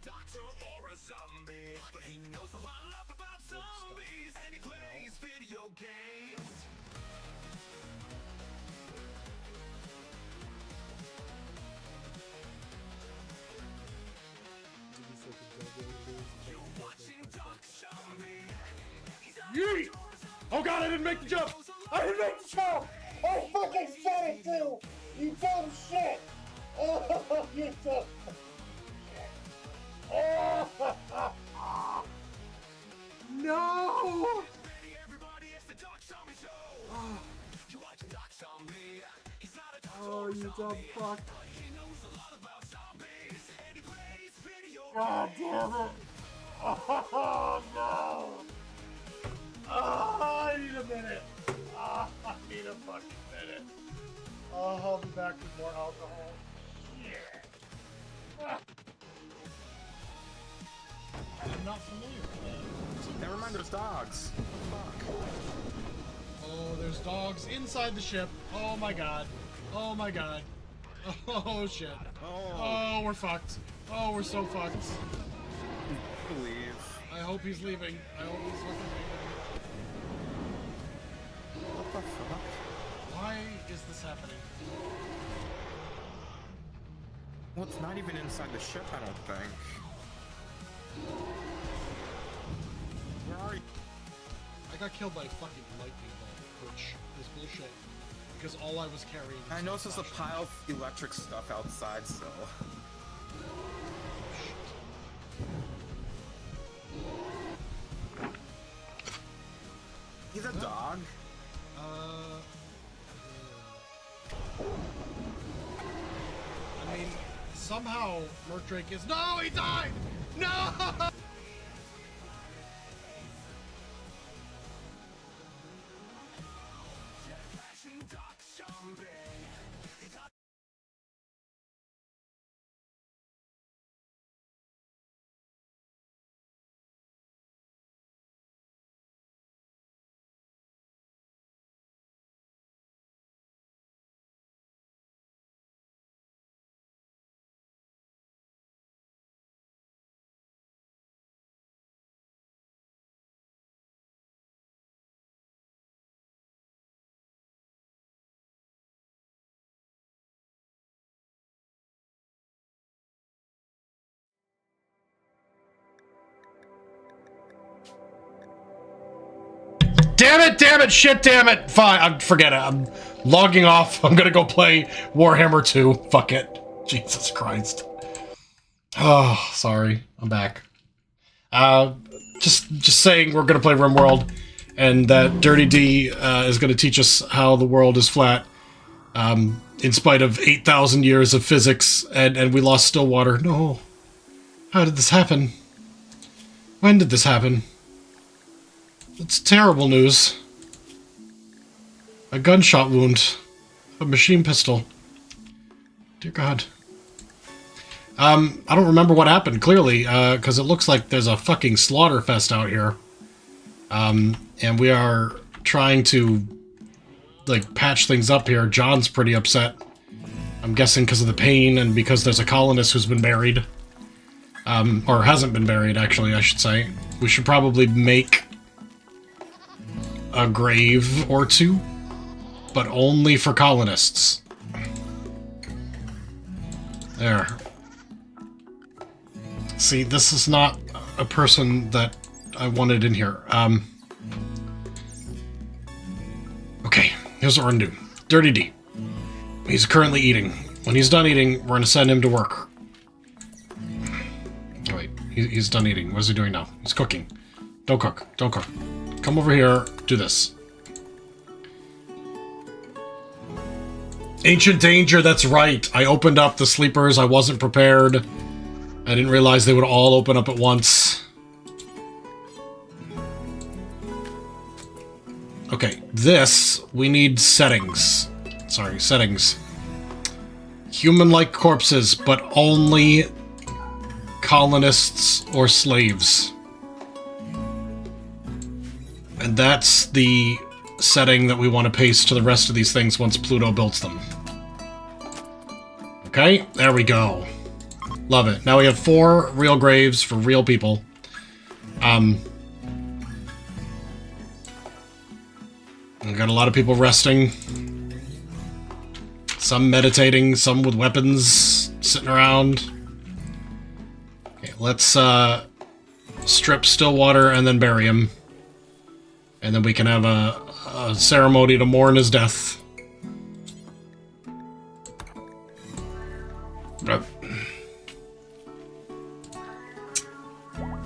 doctor or a zombie, but he knows a lot about zombies, and he plays video games. You're watching Doctrzombie. Yeet! Oh god, I didn't make the jump! I didn't make the jump! I fucking said it too! You dumb shit! Oh, you dumb shit! Oh! No! Everybody, it's the Doctrzombie show. You watch Doctrzombie. He's not a doctor. Oh, you dumb fuck. He knows a lot about zombies, and he plays video God damn it! Oh no! Oh, I need a minute. Oh, I need a fucking minute. Oh, I'll be back with more alcohol. Shit. Ah. I'm not familiar with that. Never mind, there's dogs. Fuck. Oh, there's dogs inside the ship. Oh my god. Oh my god. Oh shit. Oh, we're fucked. Oh, we're so fucked. Leave. I hope he's leaving. I hope he's fucking leaving. What the fuck? Why is this happening? Well, it's not even inside the ship, I don't think. Where are you? I got killed by a fucking lightning bolt, which is bullshit. Because all I was carrying. I know there's a pile of electric stuff outside still. He's a dog. I mean, somehow Murdrake is. No, he died! No! Damn it, shit, damn it. Fine, forget it. I'm logging off. I'm gonna go play Warhammer 2. Fuck it. Jesus Christ. Oh, sorry. I'm back. Just saying we're gonna play Rimworld, and that Dirty D is gonna teach us how the world is flat, in spite of 8,000 years of physics, and we lost Stillwater. No. How did this happen? When did this happen? It's terrible news. A gunshot wound. A machine pistol. Dear God. I don't remember what happened, clearly, because it looks like there's a fucking slaughter fest out here. And we are trying to, like, patch things up here. John's pretty upset. I'm guessing because of the pain and because there's a colonist who's been buried. Or hasn't been buried, actually, I should say. We should probably make a grave or two, but only for colonists. There. See, this is not a person that I wanted in here. Okay, here's what we're gonna do. Dirty D. He's currently eating. When he's done eating, we're gonna send him to work. Oh, wait, he's done eating. What is he doing now? He's cooking. Don't cook. Don't cook. Come over here, do this. Ancient danger, that's right. I opened up the sleepers, I wasn't prepared. I didn't realize they would all open up at once. Okay, this, we need settings. Sorry, settings. Human-like corpses, but only colonists or slaves. And that's the setting that we want to paste to the rest of these things once Pluto builds them. Okay, there we go. Love it. Now we have 4 real graves for real people. We got a lot of people resting. Some meditating, some with weapons sitting around. Okay, let's strip Stillwater and then bury him. And then we can have a ceremony to mourn his death.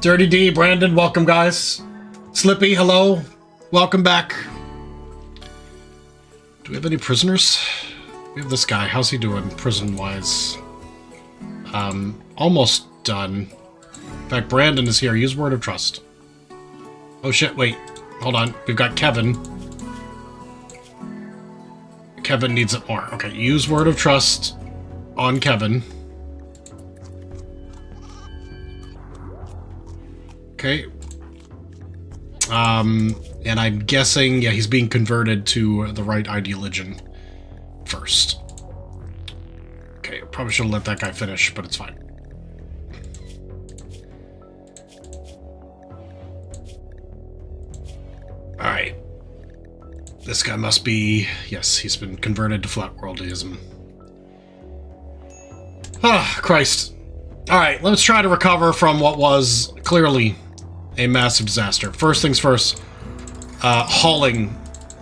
Dirty D, Brandon, welcome, guys. Slippy, hello. Welcome back. Do we have any prisoners? We have this guy. How's he doing, prison-wise? Almost done. In fact, Brandon is here. Use word of trust. Oh, shit, wait. Hold on. We've got Kevin. Kevin needs it more. Okay, use word of trust on Kevin. Okay. And I'm guessing, yeah, he's being converted to the right ideology first. Okay, probably should have let that guy finish, but it's fine. Alright. This guy must be... Yes, he's been converted to flat worldism. Ah, Christ. Alright, let's try to recover from what was clearly a massive disaster. First things first, hauling.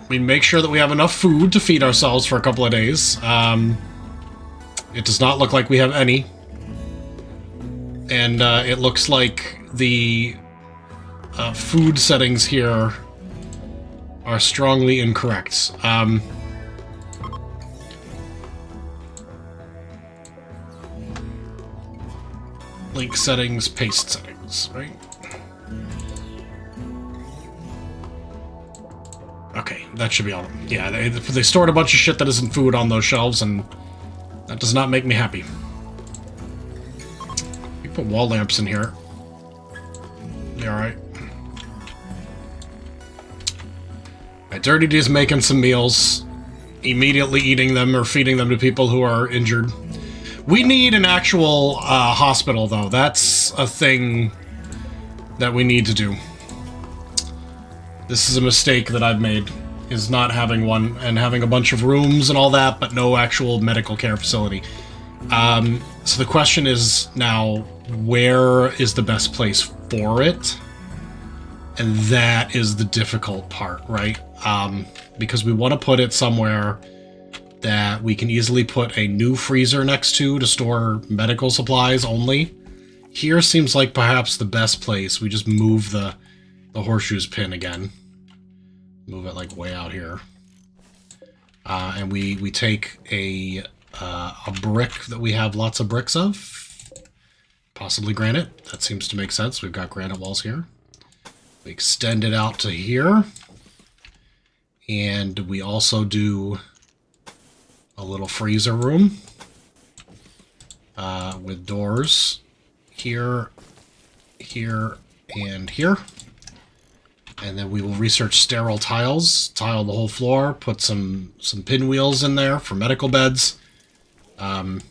We make sure that we have enough food to feed ourselves for a couple of days. It does not look like we have any. And it looks like the food settings here are strongly incorrect. Link settings, paste settings, right? Okay, that should be all. Yeah, they stored a bunch of shit that isn't food on those shelves, and that does not make me happy. You put wall lamps in here. You alright? Dirty D's making some meals, immediately eating them or feeding them to people who are injured. We need an actual hospital, though. That's a thing that we need to do. This is a mistake that I've made, is not having one, and having a bunch of rooms and all that, but no actual medical care facility. So the question is now, where is the best place for it? And that is the difficult part, right? Because we want to put it somewhere that we can easily put a new freezer next to store medical supplies only. Here seems like perhaps the best place. We just move the horseshoes pin again. Move it like way out here. And we take a brick that we have lots of bricks of. Possibly granite. That seems to make sense. We've got granite walls here. We extend it out to here. And we also do a little freezer room with doors here, here, and here. And then we will research sterile tiles, tile the whole floor, put some pinwheels in there for medical beds. And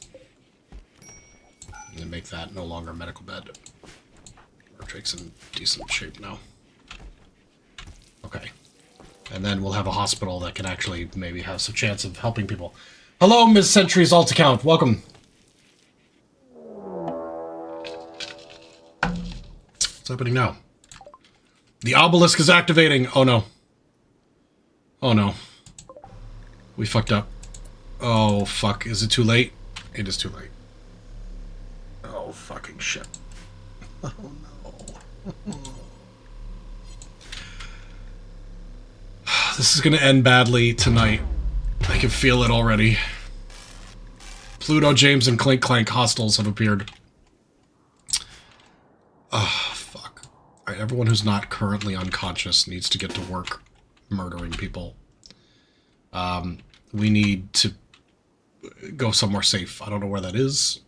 make that no longer a medical bed. Portrait's in decent shape now. Okay. And then we'll have a hospital that can actually maybe have some chance of helping people. Hello, Ms. Sentry's alt account. Welcome. What's happening now? The obelisk is activating. Oh, no. Oh, no. We fucked up. Oh, fuck. Is it too late? It is too late. Oh, fucking shit. Oh, no. This is going to end badly tonight. I can feel it already. Pluto, James, and Clink Clank hostiles have appeared. Oh, fuck. Alright, everyone who's not currently unconscious needs to get to work murdering people. We need to go somewhere safe. I don't know where that is.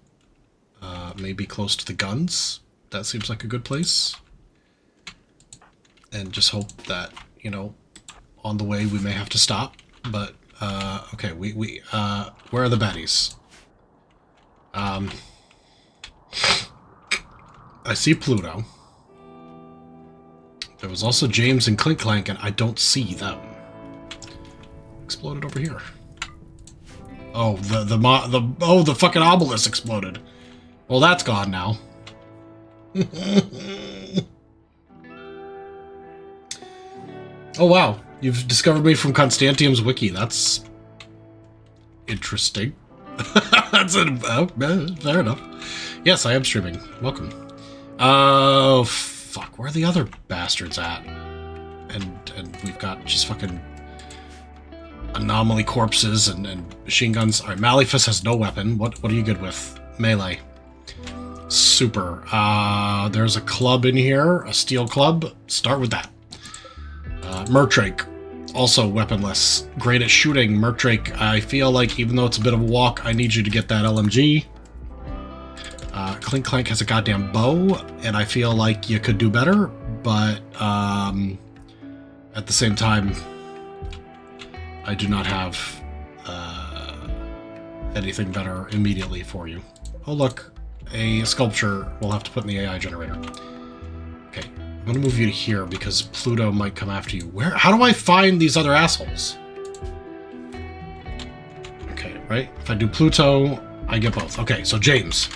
Maybe close to the guns. That seems like a good place. And just hope that, you know, on the way we may have to stop. But, okay, where are the baddies? I see Pluto. There was also James and Clink Clank, and I don't see them. Exploded over here. Oh, the fucking obelisk exploded. Well, that's gone now. Oh wow, you've discovered me from Constantium's wiki. That's interesting. That's fair enough. Yes, I am streaming. Welcome. Oh fuck, where are the other bastards at? And we've got just fucking anomaly corpses and machine guns. All right, Malifus has no weapon. What are you good with? Melee. Super. There's a club in here, a steel club. Start with that. Murtrake, also weaponless. Great at shooting. Murtrake, I feel like even though it's a bit of a walk, I need you to get that LMG. Clink Clank has a goddamn bow, and I feel like you could do better, but at the same time, I do not have anything better immediately for you. Oh look, a sculpture we'll have to put in the AI generator. Okay, I'm gonna move you to here because Pluto might come after you. How do I find these other assholes? Okay, right? If I do Pluto, I get both. Okay, so James.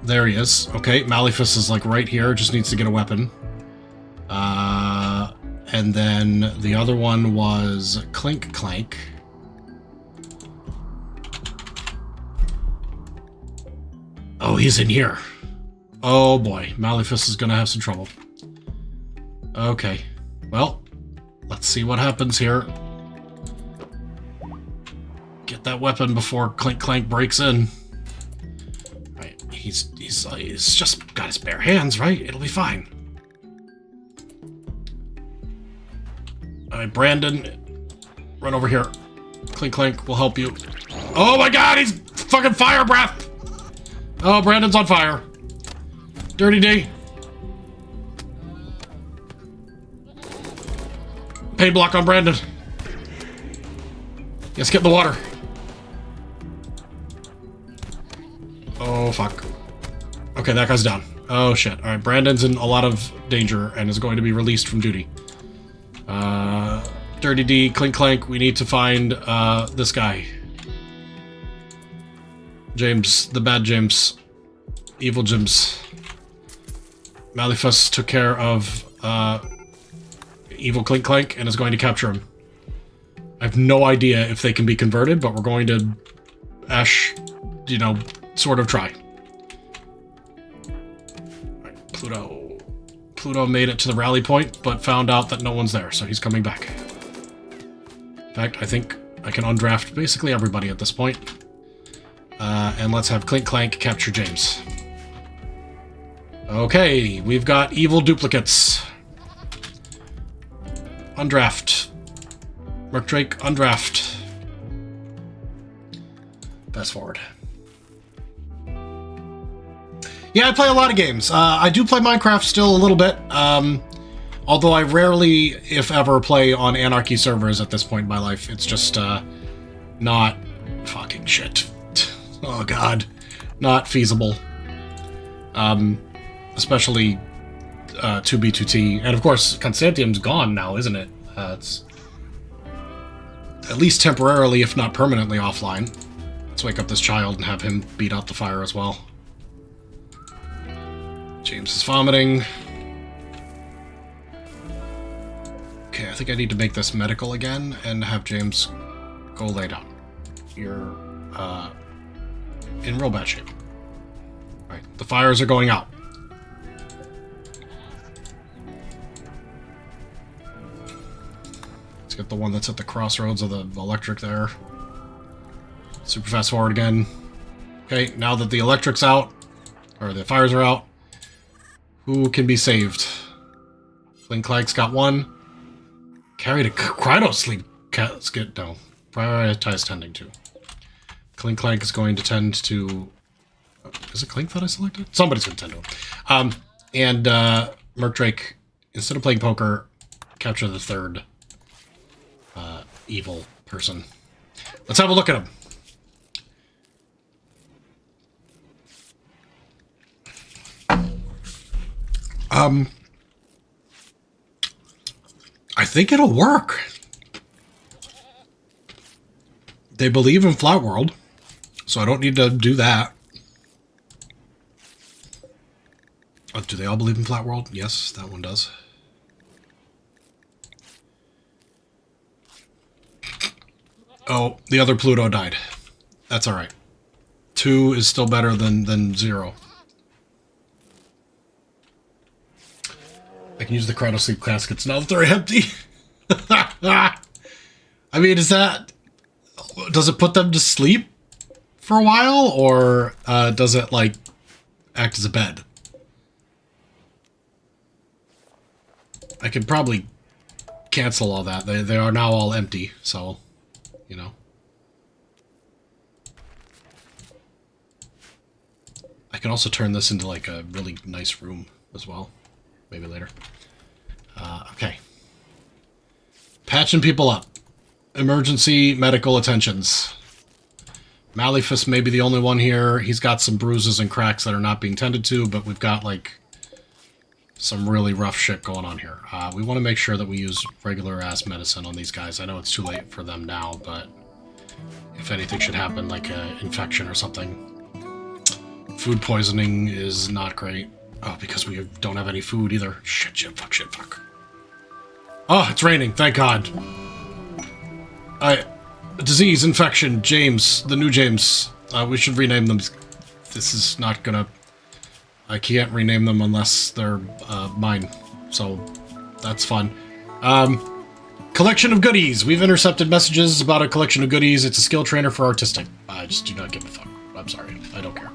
There he is. Okay, Malifus is like right here, just needs to get a weapon. And then the other one was Clink Clank. Oh, he's in here. Oh boy, Malifus is gonna have some trouble. Okay, well, let's see what happens here. Get that weapon before Clink Clank breaks in. Right, he's just got his bare hands, right? It'll be fine. Alright, Brandon, run over here. Clink Clank will help you. Oh my god, he's fucking fire breath! Oh, Brandon's on fire. Dirty D. Pain block on Brandon. Yes, get in the water. Oh, fuck. Okay, that guy's down. Oh, shit. Alright, Brandon's in a lot of danger and is going to be released from duty. Dirty D, Clink Clank, we need to find, this guy. James, the bad James. Evil James. Malifus took care of, evil Clink Clank and is going to capture him. I have no idea if they can be converted, but we're going to, sort of try. Right, Pluto. Pluto made it to the rally point, but found out that no one's there, so he's coming back. In fact, I think I can undraft basically everybody at this point. And let's have Clink Clank capture James. Okay, we've got evil duplicates. Undraft. Murtrake, undraft. Fast forward. Yeah, I play a lot of games. I do play Minecraft still a little bit. Although I rarely, if ever, play on Anarchy servers at this point in my life. It's just, not fucking shit. Oh god. Not feasible. Especially 2B2T. And of course, Constantium's gone now, isn't it? It's at least temporarily, if not permanently, offline. Let's wake up this child and have him beat out the fire as well. James is vomiting. Okay, I think I need to make this medical again and have James go lay down. You're, in real bad shape. Alright, the fires are going out. Let's get the one that's at the crossroads of the electric there. Super fast forward again. Okay, now that the electric's out, or the fires are out, who can be saved? Clink Clank's got one. Carried a cryo sleep. No. Prioritize tending to. Clink Clank is going to tend to... Is it Clink that I selected? Somebody's going to tend to him. And Murtrake, instead of playing poker, capture the third evil person. Let's have a look at him. I think it'll work. They believe in Flat World, so I don't need to do that. Oh, do they all believe in Flat World? Yes, that one does. Oh, the other Pluto died. That's alright. 2 is still better than 0. I can use the Chronosleep caskets now that they're empty. I mean, is that... Does it put them to sleep for a while? Or does it, like, act as a bed? I could probably cancel all that. They are now all empty, so, you know. I can also turn this into, like, a really nice room as well. Maybe later. Okay. Patching people up. Emergency medical attentions. Malifus may be the only one here. He's got some bruises and cracks that are not being tended to, but we've got, like, some really rough shit going on here. We want to make sure that we use regular-ass medicine on these guys. I know it's too late for them now, but if anything should happen, like an infection or something. Food poisoning is not great. Oh, because we don't have any food either. Shit, shit, fuck. Oh, it's raining. Thank God. Disease, infection, James. The new James. We should rename them. This is not gonna... I can't rename them unless they're mine. So, that's fun. Collection of goodies. We've intercepted messages about a collection of goodies. It's a skill trainer for artistic. I just do not give a fuck. I'm sorry. I don't care.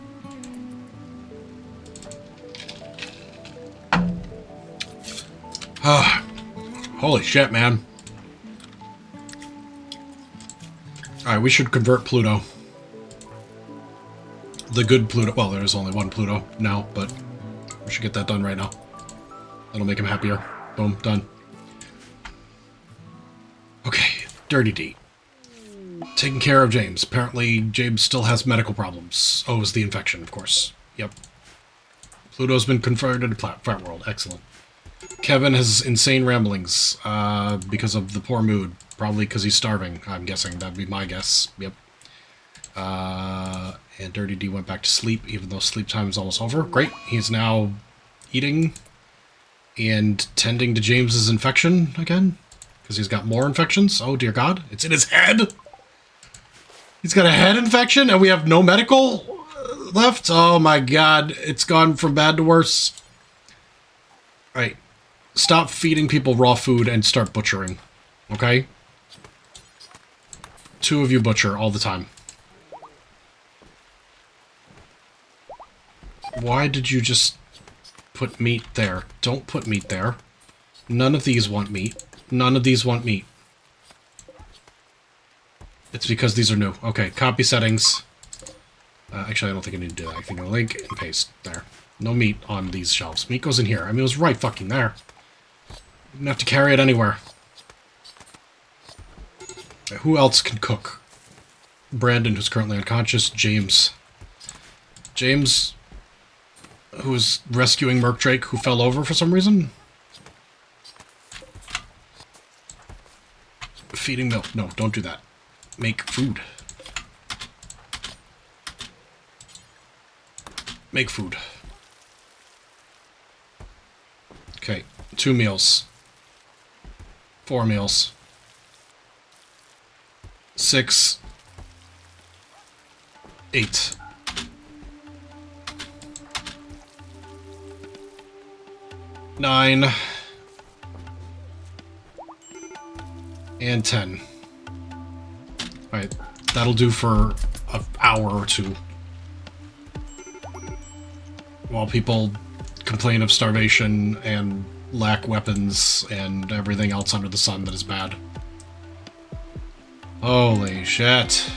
Holy shit, man. Alright, we should convert Pluto. The good Pluto. Well, there's only one Pluto now, but we should get that done right now. That'll make him happier. Boom, done. Okay, Dirty D. Taking care of James. Apparently, James still has medical problems. Oh, it's the infection, of course. Yep. Pluto's been converted to Flat World. Excellent. Kevin has insane ramblings because of the poor mood. Probably because he's starving, I'm guessing. That'd be my guess. Yep. And Dirty D went back to sleep, even though sleep time is almost over. Great. He's now eating and tending to James's infection again. Because he's got more infections. Oh, dear God. It's in his head. He's got a head infection and we have no medical left. Oh, my God. It's gone from bad to worse. All right. Stop feeding people raw food and start butchering. Okay? 2 of you butcher all the time. Why did you just put meat there? Don't put meat there. None of these want meat. None of these want meat. It's because these are new. Okay, copy settings. Actually, I don't think I need to do that. I think I'll link and paste. There. No meat on these shelves. Meat goes in here. I mean, it was right fucking there. You didn't have to carry it anywhere. Okay, who else can cook? Brandon, who's currently unconscious. James. James, who is rescuing Merc Drake, who fell over for some reason. Feeding milk. No, don't do that. Make food. Make food. Okay, 2 meals. 4 meals. 6. 8. 9. And 10. Alright, that'll do for an hour or 2. While people complain of starvation and lack weapons and everything else under the sun that is bad. Holy shit.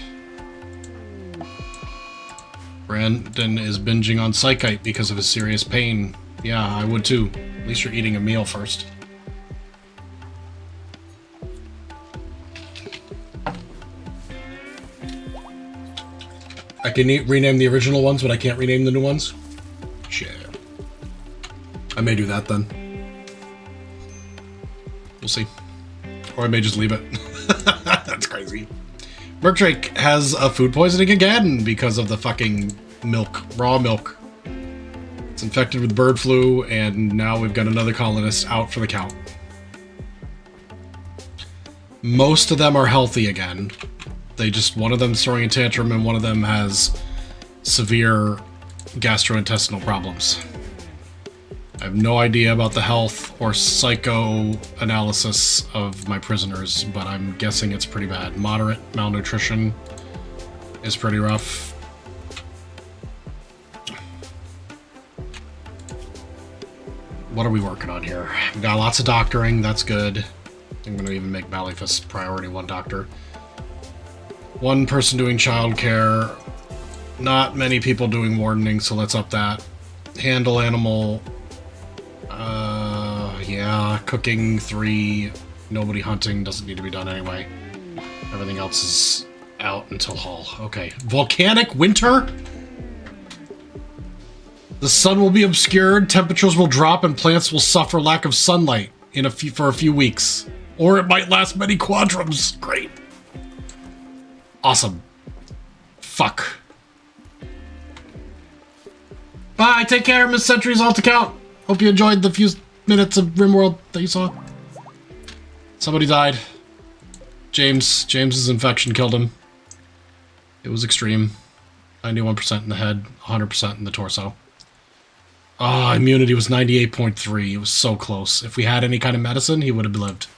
Brandon is binging on Psychite because of his serious pain. Yeah, I would too. At least you're eating a meal first. I can rename the original ones, but I can't rename the new ones? Shit. I may do that then. We'll see. Or I may just leave it. That's crazy. Merkdrake has a food poisoning again because of the fucking milk. Raw milk. It's infected with bird flu, and now we've got another colonist out for the count. Most of them are healthy again. One of them's throwing a tantrum, and one of them has severe gastrointestinal problems. I have no idea about the health or psychoanalysis of my prisoners, but I'm guessing it's pretty bad. Moderate malnutrition is pretty rough. What are we working on here? We've got lots of doctoring, that's good. I'm going to even make Malleifus priority 1 doctor. 1 person doing childcare. Not many people doing wardening, so let's up that. Handle animal. Yeah, cooking 3. Nobody hunting, doesn't need to be done anyway. Everything else is out until Hall. Okay. Volcanic winter? The sun will be obscured, temperatures will drop, and plants will suffer lack of sunlight for a few weeks. Or it might last many quadrums. Great. Awesome. Fuck. Bye, take care, Miss Century's alt account. Hope you enjoyed the few minutes of Rimworld that you saw. Somebody died. James's infection killed him. It was extreme. 91% in the head, 100% in the torso. Ah, immunity was 98.3. It was so close. If we had any kind of medicine, he would have lived.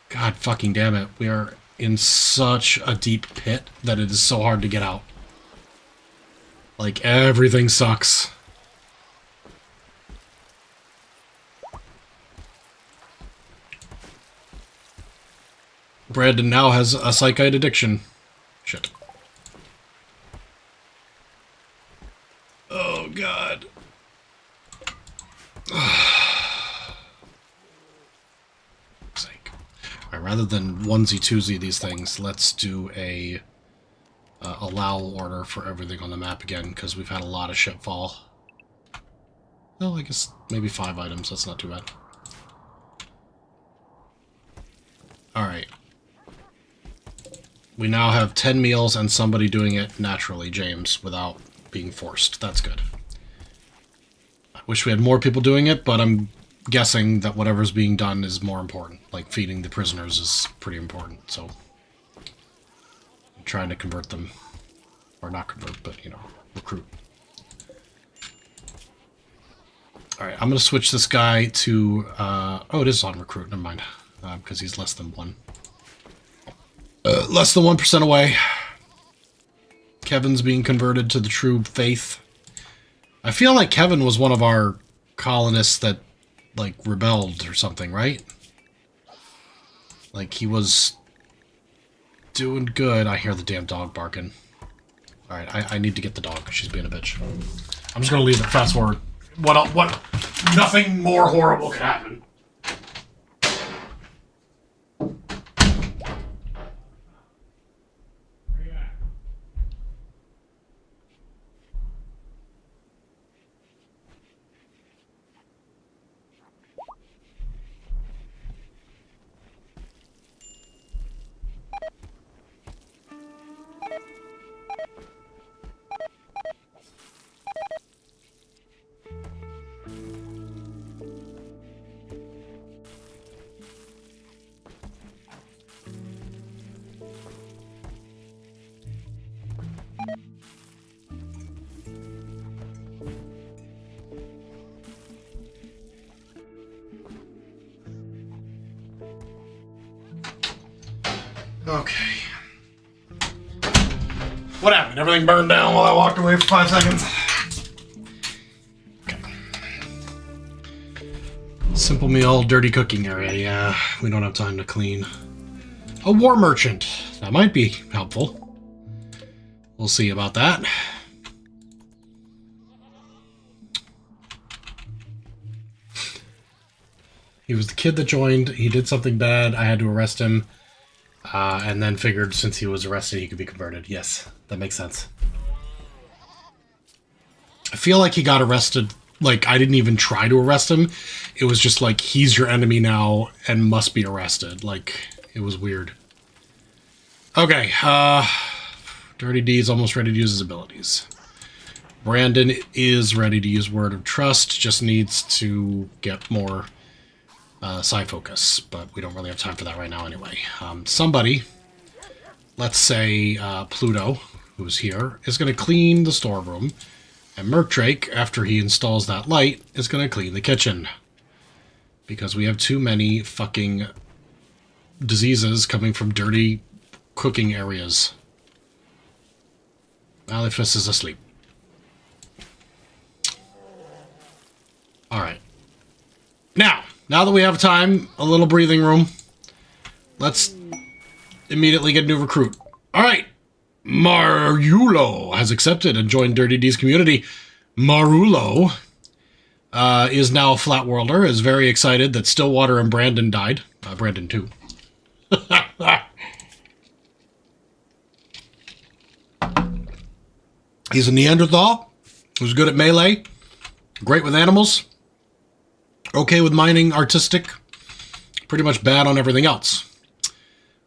God fucking damn it. We are in such a deep pit that it is so hard to get out. Like, everything sucks. Brandon now has a psychite addiction. Shit. Oh, God. Sake. Alright, rather than onesie-twosie these things, let's do a allow order for everything on the map again, because we've had a lot of shipfall. Well, I guess maybe 5 items, that's not too bad. Alright. We now have 10 meals and somebody doing it naturally, James, without being forced. That's good. I wish we had more people doing it, but I'm guessing that whatever's being done is more important. Like, feeding the prisoners is pretty important, so... I'm trying to convert them. Or not convert, but, you know, recruit. Alright, I'm going to switch this guy to... oh, it is on recruit, never mind. Because he's less than 1. Less than 1% away. Kevin's being converted to the true faith. I feel like Kevin was one of our colonists that, like, rebelled or something, right? Like, he was doing good. I hear the damn dog barking. Alright, I need to get the dog. She's being a bitch. I'm just gonna leave it. Fast forward. What? Nothing more horrible could happen. Okay. What happened? Everything burned down while I walked away for 5 seconds. Okay. Simple meal, dirty cooking area. Yeah, we don't have time to clean. A war merchant. That might be helpful. We'll see about that. He was the kid that joined. He did something bad. I had to arrest him. And then figured since he was arrested, he could be converted. Yes, that makes sense. I feel like he got arrested like, I didn't even try to arrest him. It was just like, he's your enemy now and must be arrested. Like, it was weird. Okay, Dirty D is almost ready to use his abilities. Brandon is ready to use Word of Trust, just needs to get more side focus, but we don't really have time for that right now anyway. Somebody, let's say Pluto, who's here, is going to clean the storeroom, and Merkdrake, after he installs that light, is going to clean the kitchen. Because we have too many fucking diseases coming from dirty cooking areas. Malefus is asleep. Alright. Now that we have time, a little breathing room, let's immediately get a new recruit. Alright. Marulo has accepted and joined Dirty D's community. Marulo is now a flat worlder, is very excited that Stillwater and Brandon died. Brandon too. He's a Neanderthal who's good at melee, great with animals, okay with mining, artistic, pretty much bad on everything else.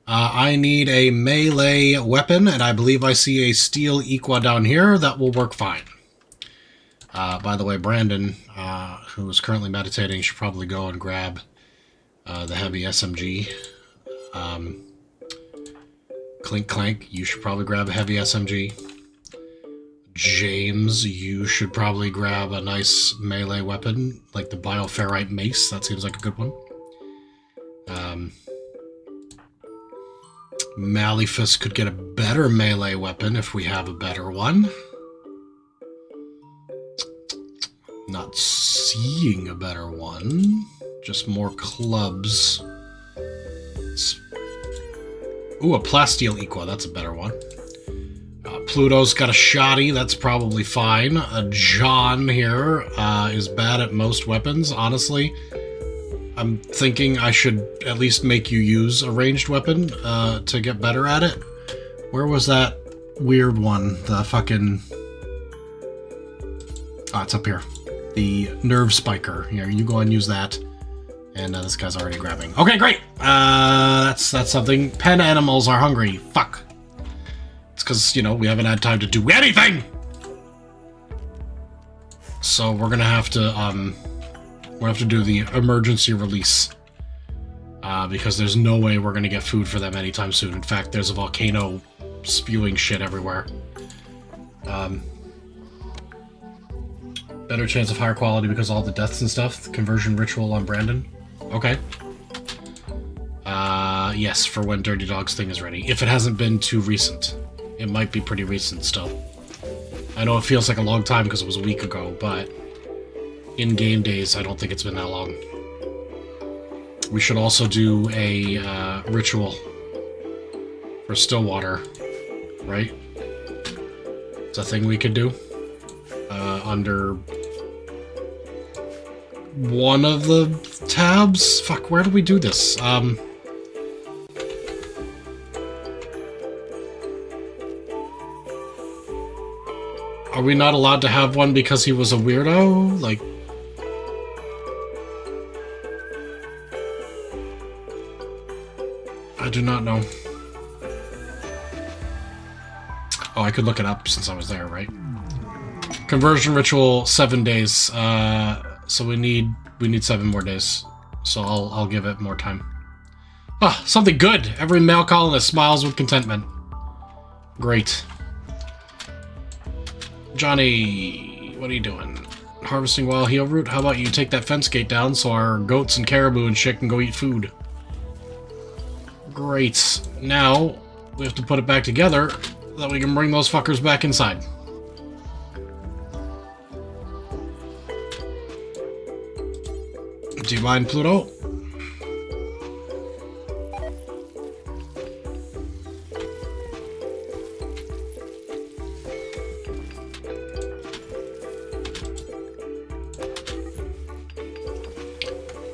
I need a melee weapon, and I believe I see a steel equa down here. That will work fine. By the way, Brandon, who is currently meditating, should probably go and grab the heavy SMG. Clink Clank, you should probably grab a heavy SMG. James, you should probably grab a nice melee weapon, like the Bioferrite Mace. That seems like a good one. Malefus could get a better melee weapon if we have a better one. Not seeing a better one. Just more clubs. Ooh, a Plasteel Equa. That's a better one. Pluto's got a shoddy. That's probably fine. John here is bad at most weapons, honestly. I'm thinking I should at least make you use a ranged weapon to get better at it. Where was that weird one? The fucking... Oh, it's up here. The Nerve Spiker. Here, you go and use that. And this guy's already grabbing. Okay, great! That's something. Pen animals are hungry. Fuck. It's because, you know, we haven't had time to do anything! So we're gonna have to do the emergency release. Because there's no way we're gonna get food for them anytime soon. In fact, there's a volcano spewing shit everywhere. Better chance of higher quality because of all the deaths and stuff. Conversion ritual on Brandon. Okay. Yes, for when DrtyDawg's thing is ready. If it hasn't been too recent. It might be pretty recent still. I know it feels like a long time because it was a week ago, but in game days, I don't think it's been that long. We should also do a ritual for Stillwater, right? It's a thing we could do under one of the tabs. Fuck, where do we do this? Are we not allowed to have one because he was a weirdo? Like... I do not know. Oh, I could look it up since I was there, right? Conversion ritual, 7 days. So we need 7 more days. So I'll give it more time. Ah, something good! Every male colonist smiles with contentment. Great. Johnny, what are you doing? Harvesting wild heel root? How about you take that fence gate down so our goats and caribou and shit can go eat food? Great. Now, we have to put it back together so that we can bring those fuckers back inside. Do you mind, Pluto?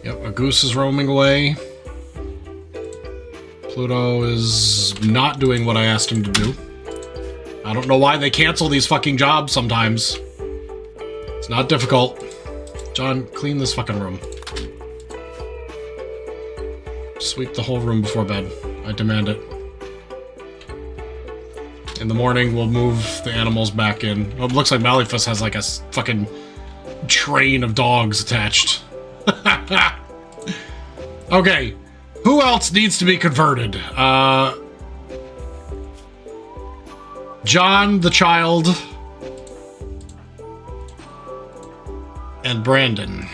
Yep, a goose is roaming away. Pluto is not doing what I asked him to do. I don't know why they cancel these fucking jobs sometimes. It's not difficult. John, clean this fucking room. Sweep the whole room before bed. I demand it. In the morning, we'll move the animals back in. Oh, it looks like Malifus has like a fucking train of dogs attached. Okay. Who else needs to be converted? John, the child, and Brandon.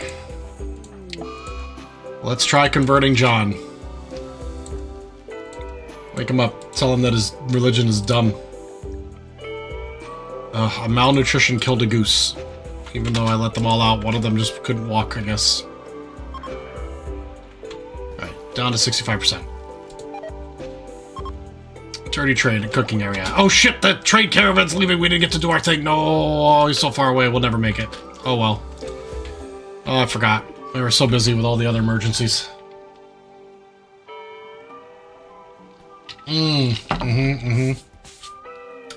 Let's try converting John. Wake him up. Tell him that his religion is dumb. A malnutrition killed a goose. Even though I let them all out, one of them just couldn't walk, I guess. Alright, down to 65%. Dirty trade and cooking area. Oh shit, the trade caravan's leaving. We didn't get to do our thing. No, he's so far away. We'll never make it. Oh well. Oh, I forgot. We were so busy with all the other emergencies. I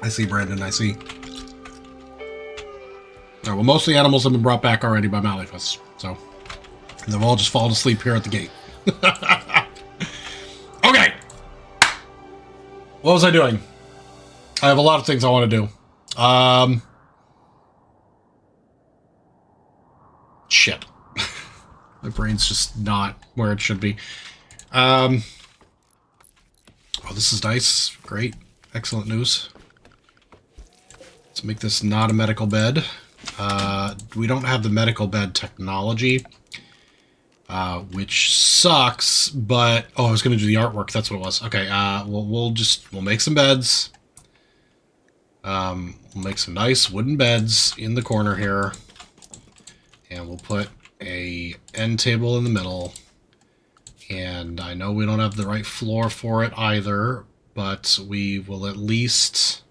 see, Brandon. I see. Alright, well, most of the animals have been brought back already by Malifus, so they've all just fallen asleep here at the gate. Okay! What was I doing? I have a lot of things I want to do. Shit. My brain's just not where it should be. Oh, this is nice. Great. Excellent news. Let's make this not a medical bed. We don't have the medical bed technology, which sucks, but... Oh, I was going to do the artwork. That's what it was. Okay, we'll make some beds. We'll make some nice wooden beds in the corner here. And we'll put a end table in the middle. And I know we don't have the right floor for it either, but we will at least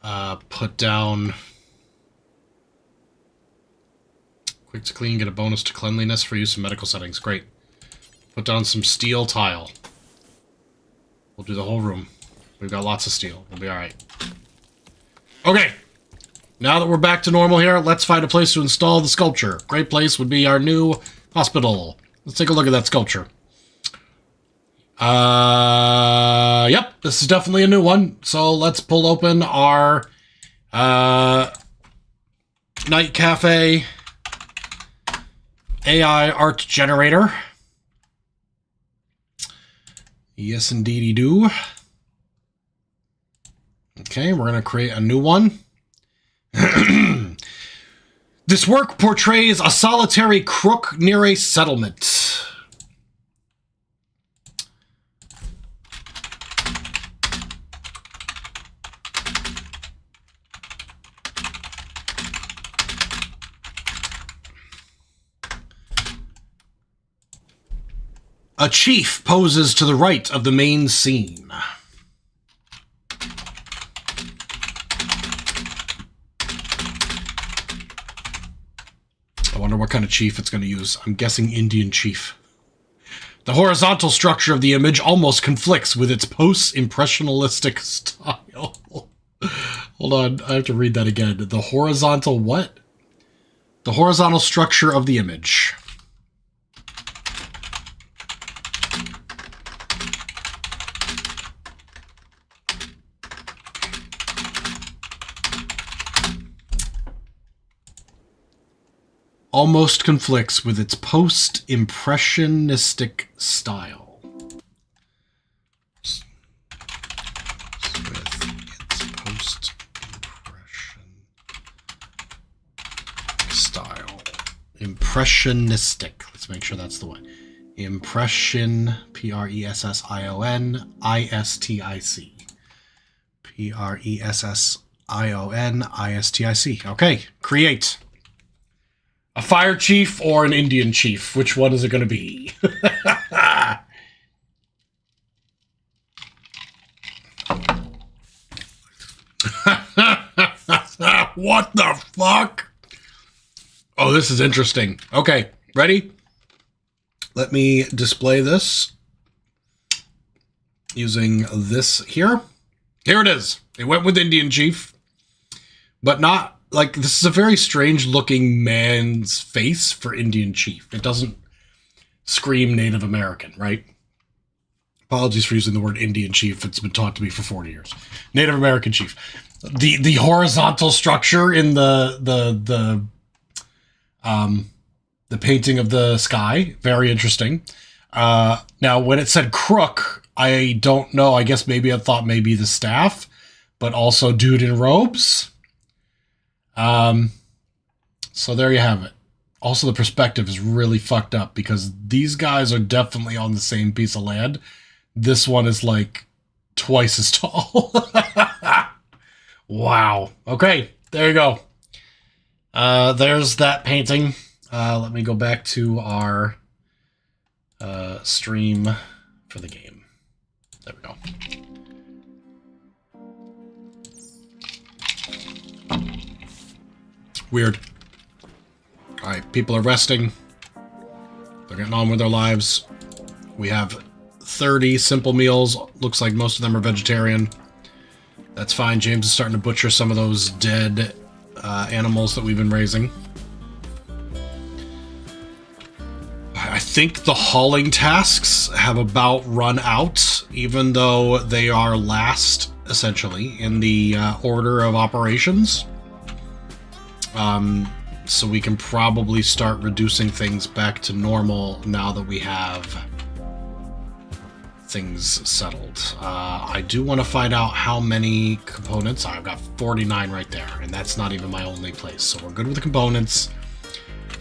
put down... Quick to clean, get a bonus to cleanliness for use in medical settings. Great. Put down some steel tile. We'll do the whole room. We've got lots of steel. We'll be alright. Okay. Now that we're back to normal here, let's find a place to install the sculpture. Great place would be our new hospital. Let's take a look at that sculpture. Yep, this is definitely a new one. So let's pull open our Night Cafe AI art generator. Yes, indeedy do. Okay, we're going to create a new one. This work portrays a solitary crook near a settlement. A chief poses to the right of the main scene. I wonder what kind of chief it's going to use. I'm guessing Indian chief. The horizontal structure of the image almost conflicts with its post-impressionistic style. Hold on, I have to read that again. The horizontal what? The horizontal structure of the image. Almost conflicts with its post-impressionistic style. With its post-impression style. Impressionistic. Let's make sure that's the one. Impression, P-R-E-S-S-I-O-N-I-S-T-I-C. P-R-E-S-S-I-O-N-I-S-T-I-C. Okay, create. A fire chief or an Indian chief? Which one is it going to be? What the fuck? Oh, this is interesting. Okay, ready? Let me display this using this here. Here it is. It went with Indian chief, but not like, this is a very strange looking man's face for Indian chief. It doesn't scream Native American, right? Apologies for using the word Indian chief. It's been taught to me for 40 years. Native American chief. The horizontal structure in the painting of the sky, very interesting. Now, when it said crook, I don't know. I guess maybe I thought maybe the staff, but also dude in robes. So there you have it. Also, the perspective is really fucked up because these guys are definitely on the same piece of land. This one is like twice as tall. Wow. Okay, there you go. There's that painting. Let me go back to our stream for the game. There we go. Weird. Alright, people are resting. They're getting on with their lives. We have 30 simple meals. Looks like most of them are vegetarian. That's fine. James is starting to butcher some of those dead animals that we've been raising. I think the hauling tasks have about run out, even though they are last, essentially, in the order of operations. So we can probably start reducing things back to normal now that we have things settled. I do want to find out how many components. I've got 49 right there, and that's not even my only place. So we're good with the components.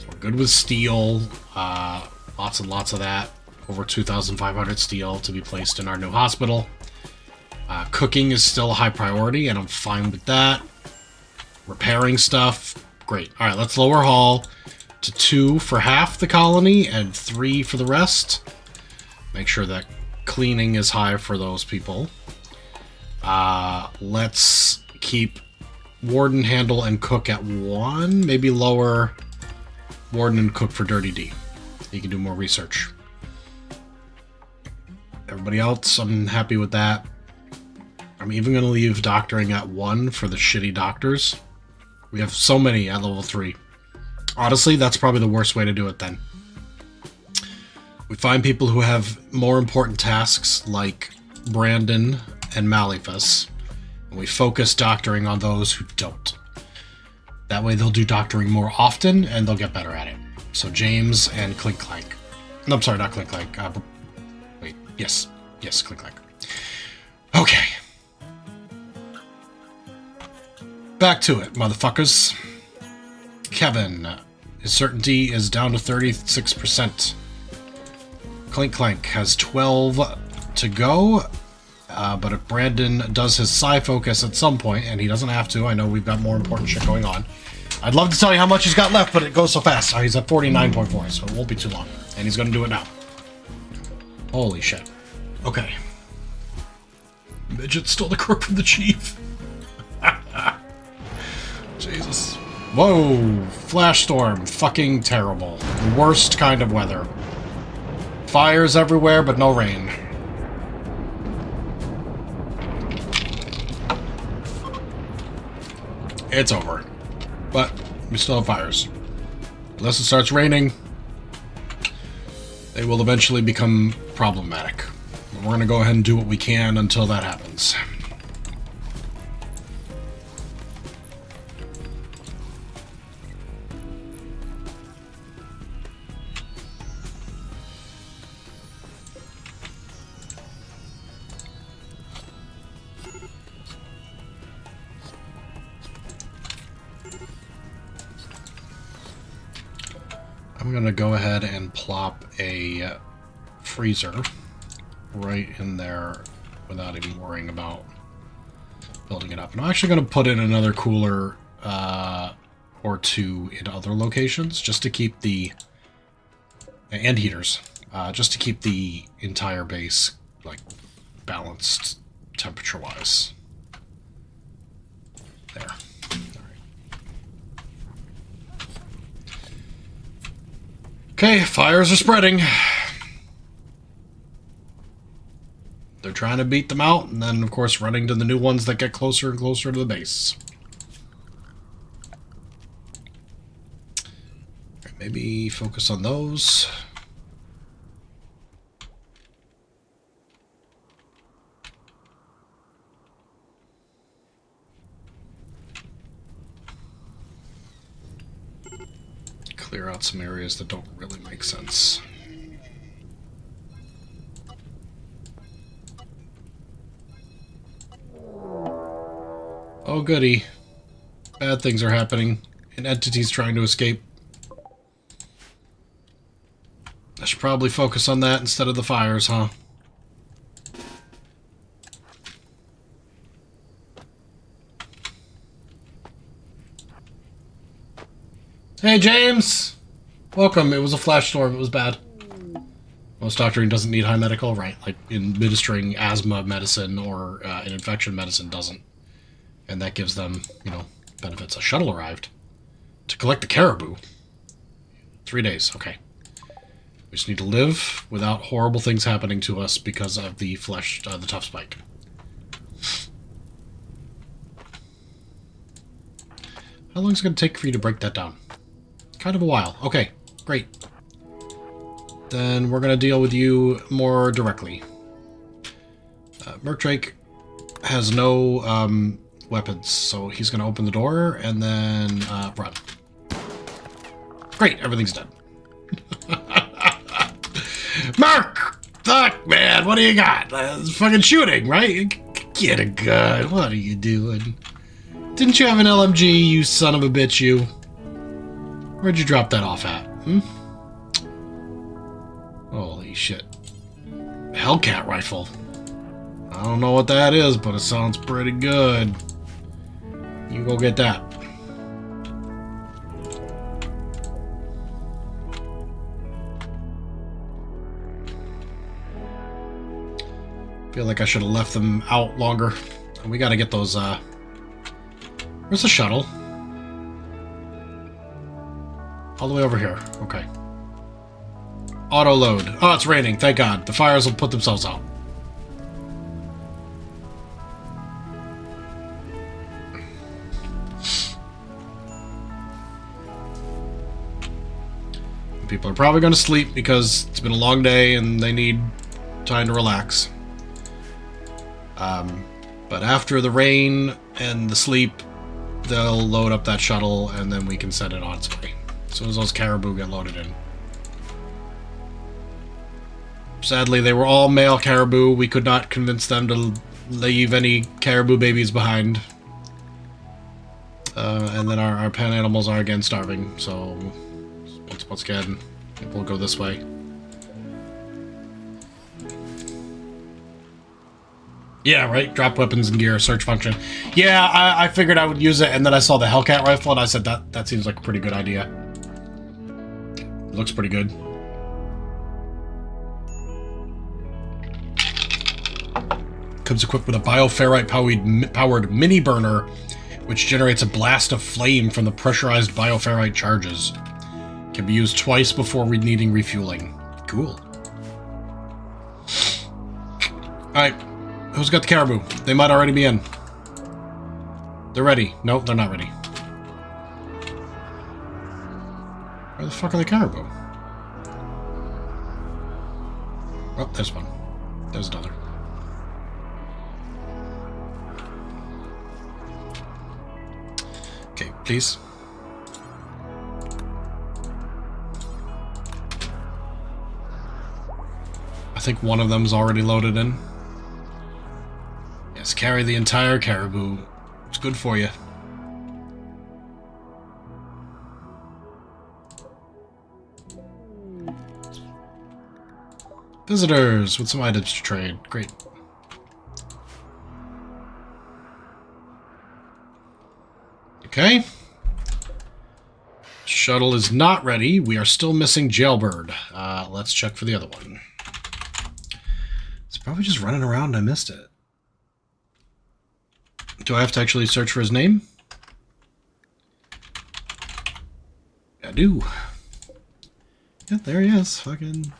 We're good with steel. Lots and lots of that. Over 2,500 steel to be placed in our new hospital. Cooking is still a high priority, and I'm fine with that. Repairing stuff. Great. All right, let's lower haul to 2 for half the colony and 3 for the rest. Make sure that cleaning is high for those people. Let's keep Warden, Handle, and Cook at 1. Maybe lower Warden and Cook for Dirty D. He can do more research. Everybody else, I'm happy with that. I'm even going to leave doctoring at 1 for the shitty doctors. We have so many at level 3. Honestly, that's probably the worst way to do it then. We find people who have more important tasks like Brandon and Malifus, and we focus doctoring on those who don't. That way they'll do doctoring more often and they'll get better at it. So James and Clink Clank. No, I'm sorry, not Clink Clank. Wait, yes, Clink Clank. Okay. Back to it, motherfuckers. Kevin. His certainty is down to 36%. Clink Clank has 12 to go. But if Brandon does his psi focus at some point, and he doesn't have to, I know we've got more important shit going on. I'd love to tell you how much he's got left, but it goes so fast. He's at 49.4, so it won't be too long. And he's going to do it now. Holy shit. Okay. Midget stole the crook from the chief. Jesus. Whoa. Flash storm. Fucking terrible. Worst kind of weather. Fires everywhere, but no rain. It's over. But we still have fires. Unless it starts raining, they will eventually become problematic. We're going to go ahead and do what we can until that happens. I'm going to go ahead and plop a freezer right in there without even worrying about building it up. And I'm actually going to put in another cooler or 2 in other locations just to keep the... and heaters. Just to keep the entire base, like, balanced temperature-wise. There. Okay, fires are spreading. They're trying to beat them out, and then, of course, running to the new ones that get closer and closer to the base. maybe focus on those. Clear out some areas that don't really make sense. Oh goody. Bad things are happening. An entity's trying to escape. I should probably focus on that instead of the fires, huh? Hey, James! Welcome. It was a flash storm. It was bad. Most doctoring doesn't need high medical, right? Like administering asthma medicine or an infection medicine doesn't. And that gives them, you know, benefits. A shuttle arrived to collect the caribou. 3 days. Okay. We just need to live without horrible things happening to us because of the the tough spike. How long is it going to take for you to break that down? Kind of a while. Okay, great. Then we're going to deal with you more directly. Merc has no weapons, so he's going to open the door and then run. Great, everything's done. Mark! Fuck, man, what do you got? It's fucking shooting, right? Get a gun. What are you doing? Didn't you have an LMG, you son of a bitch, you? Where'd you drop that off at? Holy shit. Hellcat rifle. I don't know what that is, but it sounds pretty good. You go get that. Feel like I should have left them out longer. We gotta get those, Where's the shuttle? All the way over here. Okay. Auto load. Oh, it's raining. Thank God. The fires will put themselves out. People are probably going to sleep because it's been a long day and they need time to relax. But after the rain and the sleep, they'll load up that shuttle and then we can send it on its way. As soon as those caribou get loaded in. Sadly, they were all male caribou. We could not convince them to leave any caribou babies behind. And then our pen animals are again starving, so once again, we'll go this way. Yeah, right? Drop weapons and gear, search function. Yeah, I figured I would use it, and then I saw the Hellcat rifle, and I said, that seems like a pretty good idea. It looks pretty good. Comes equipped with a bioferrite-powered mini burner, which generates a blast of flame from the pressurized bioferrite charges. Can be used twice before needing refueling. Cool. Alright. Who's got the caribou? They might already be in. They're ready. No, they're not ready. Where the fuck are the caribou? Oh, there's one. There's another. Okay, please. I think one of them's already loaded in. Yes, carry the entire caribou. It's good for you. Visitors with some items to trade. Great. Okay. Shuttle is not ready. We are still missing Jailbird. Let's check for the other one. It's probably just running around and I missed it. Do I have to actually search for his name? I do. Yeah, there he is. Fucking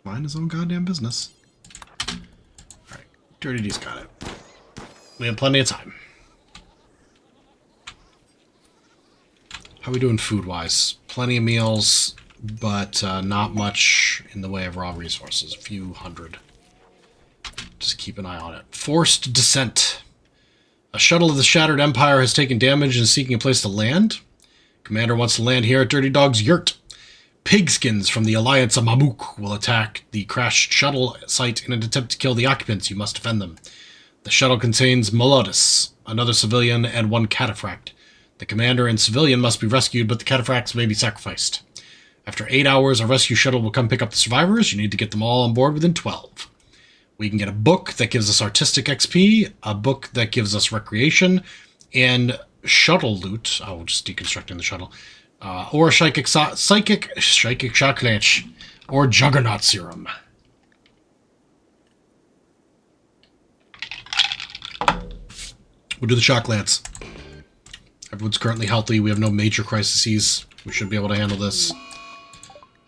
mind his own goddamn business. Alright, DrtyD's got it. We have plenty of time. How are we doing food-wise? Plenty of meals, but not much in the way of raw resources. A few hundred. Just keep an eye on it. Forced descent. A shuttle of the Shattered Empire has taken damage and is seeking a place to land. Commander wants to land here at DrtyDawg's yurt. Pigskins from the Alliance of Mamuk will attack the crashed shuttle site in an attempt to kill the occupants. You must defend them. The shuttle contains Melodus, another civilian, and one cataphract. The commander and civilian must be rescued, but the cataphracts may be sacrificed. After 8 hours, a rescue shuttle will come pick up the survivors. You need to get them all on board within 12. We can get a book that gives us artistic XP, a book that gives us recreation, and shuttle loot. Oh, just deconstructing the shuttle. Or psychic shock lance, or juggernaut serum. We'll do the shock lance. Everyone's currently healthy. We have no major crises. We should be able to handle this.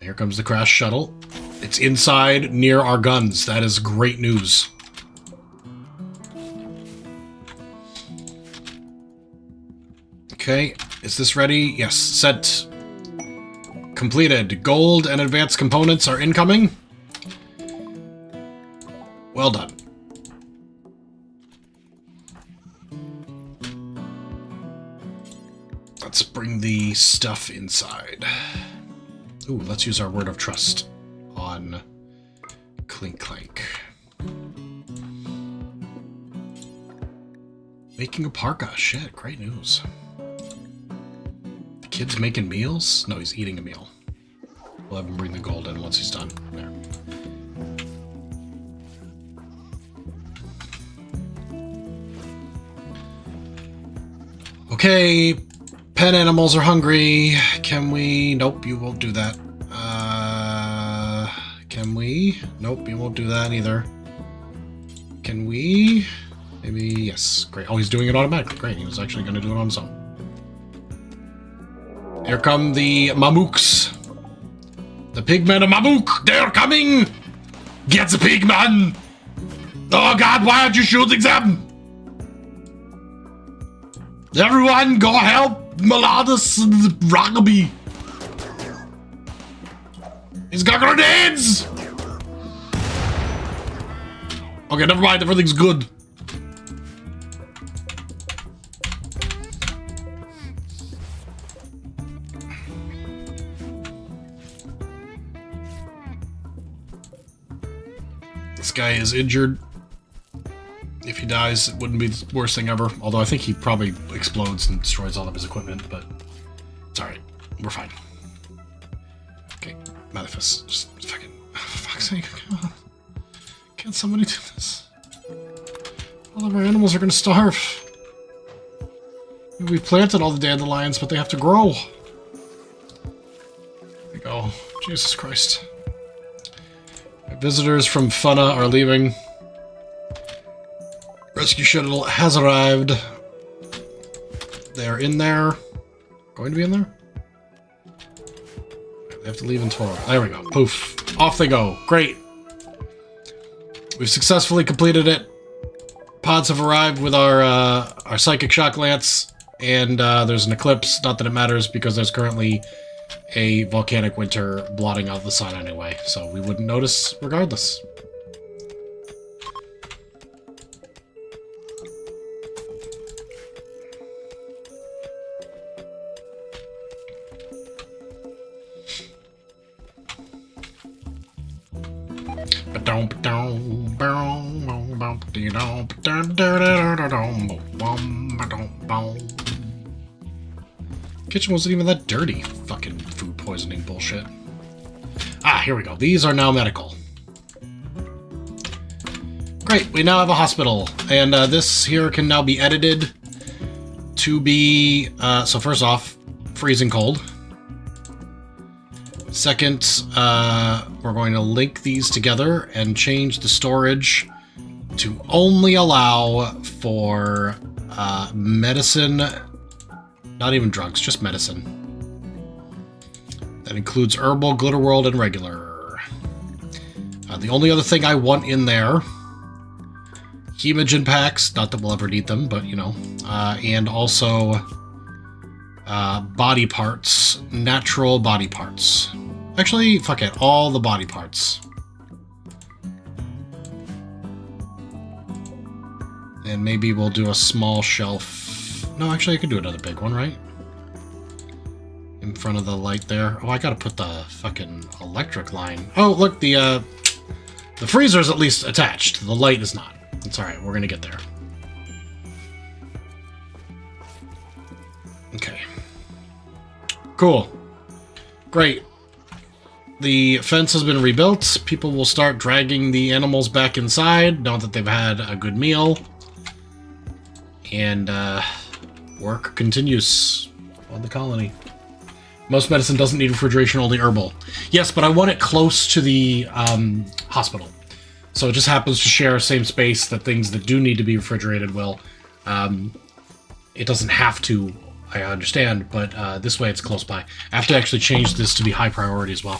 Here comes the crash shuttle. It's inside near our guns. That is great news. Okay, is this ready? Yes, set. Completed. Gold and advanced components are incoming. Well done. Let's bring the stuff inside. Ooh, let's use our word of trust on Clink Clank. Making a parka. Shit, great news. The kid's making meals? No, he's eating a meal. We'll have him bring the gold in once he's done. There. Okay, pet animals are hungry. Can we? Nope, you won't do that. Can we? Nope, you won't do that either. Can we? Maybe, yes. Great. Oh, he's doing it automatically. Great, he was actually going to do it on his own. Here come the Mamuks. The pigmen of Mamuk! They're coming! Get the pigmen! Oh god, why aren't you shooting them? Everyone, go help Melodus and Rugby! He's got grenades! Okay, never mind, everything's good. This guy is injured. If he dies, it wouldn't be the worst thing ever. Although I think he probably explodes and destroys all of his equipment, but it's alright. We're fine. Okay, Manifest. Just fucking... For fuck's sake, come on. Can't somebody do this? All of our animals are gonna starve. We planted all the dandelions, but they have to grow. There we go. Jesus Christ. Our visitors from Funna are leaving. Rescue shuttle has arrived. They're in there. Going to be in there? They have to leave in tomorrow. There we go. Poof. Off they go. Great. We've successfully completed it. Pods have arrived with our psychic shock lance, and there's an eclipse. Not that it matters because there's currently a volcanic winter blotting out the sun anyway, so we wouldn't notice regardless. Kitchen wasn't even that dirty. Fucking food poisoning bullshit. Ah, here we go. These are now medical. Great, we now have a hospital. And this here can now be edited to be... so first off, freezing cold. Second, we're going to link these together and change the storage to only allow for medicine, not even drugs, just medicine. That includes herbal, glitter world, and regular. The only other thing I want in there, hemogen packs, not that we'll ever need them, but you know, and also body parts, natural body parts. Actually, fuck it. All the body parts. And maybe we'll do a small shelf. No, actually, I could do another big one, right? In front of the light there. Oh, I gotta put the fucking electric line. Oh, look, the freezer's at least attached. The light is not. It's alright, we're gonna get there. Okay. Cool. Great. The fence has been rebuilt. People will start dragging the animals back inside now that they've had a good meal. And, work continues on the colony. Most medicine doesn't need refrigeration, only herbal. Yes, but I want it close to the hospital. So it just happens to share same space that things that do need to be refrigerated will. It doesn't have to, I understand, but this way it's close by. I have to actually change this to be high priority as well.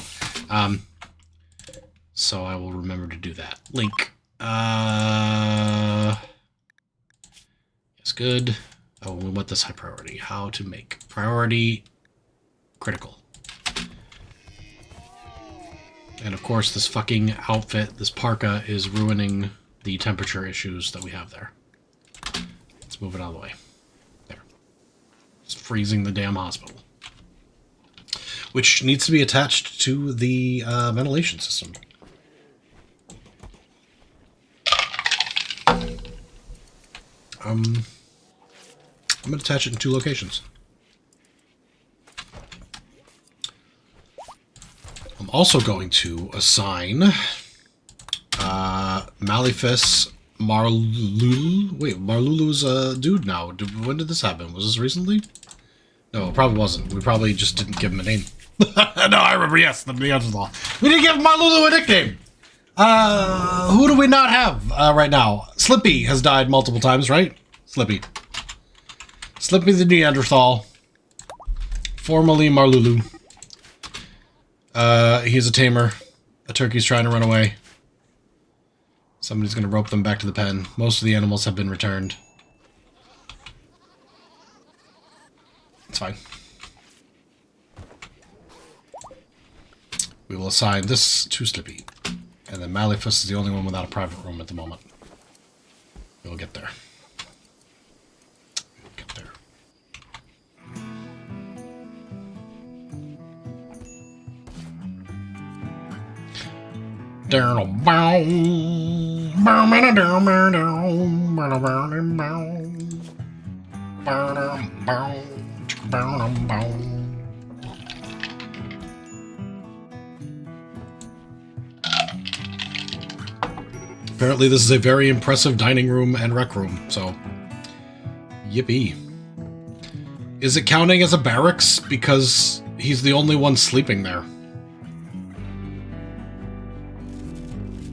So I will remember to do that. Link. Yes, good. Oh, we want this high priority. How to make priority critical. And of course, this fucking outfit, this parka, is ruining the temperature issues that we have there. Let's move it out of the way. There. It's freezing the damn hospital. Which needs to be attached to the ventilation system. I'm going to attach it in 2 locations. I'm also going to assign Malefus Marlulu. Wait, Marlulu's a dude now. When did this happen? Was this recently? No, it probably wasn't. We probably just didn't give him a name. No, I remember, yes, the Neanderthal. We didn't give Marlulu a nickname! Who do we not have right now? Slippy has died multiple times, right? Slippy. Slippy the Neanderthal. Formerly Marlulu. He's a tamer. A turkey's trying to run away. Somebody's going to rope them back to the pen. Most of the animals have been returned. It's fine. We will assign this to Slippy. And then Malefus is the only one without a private room at the moment. We'll get there. We'll get there. Apparently this is a very impressive dining room and rec room, so yippee. Is it counting as a barracks because he's the only one sleeping there?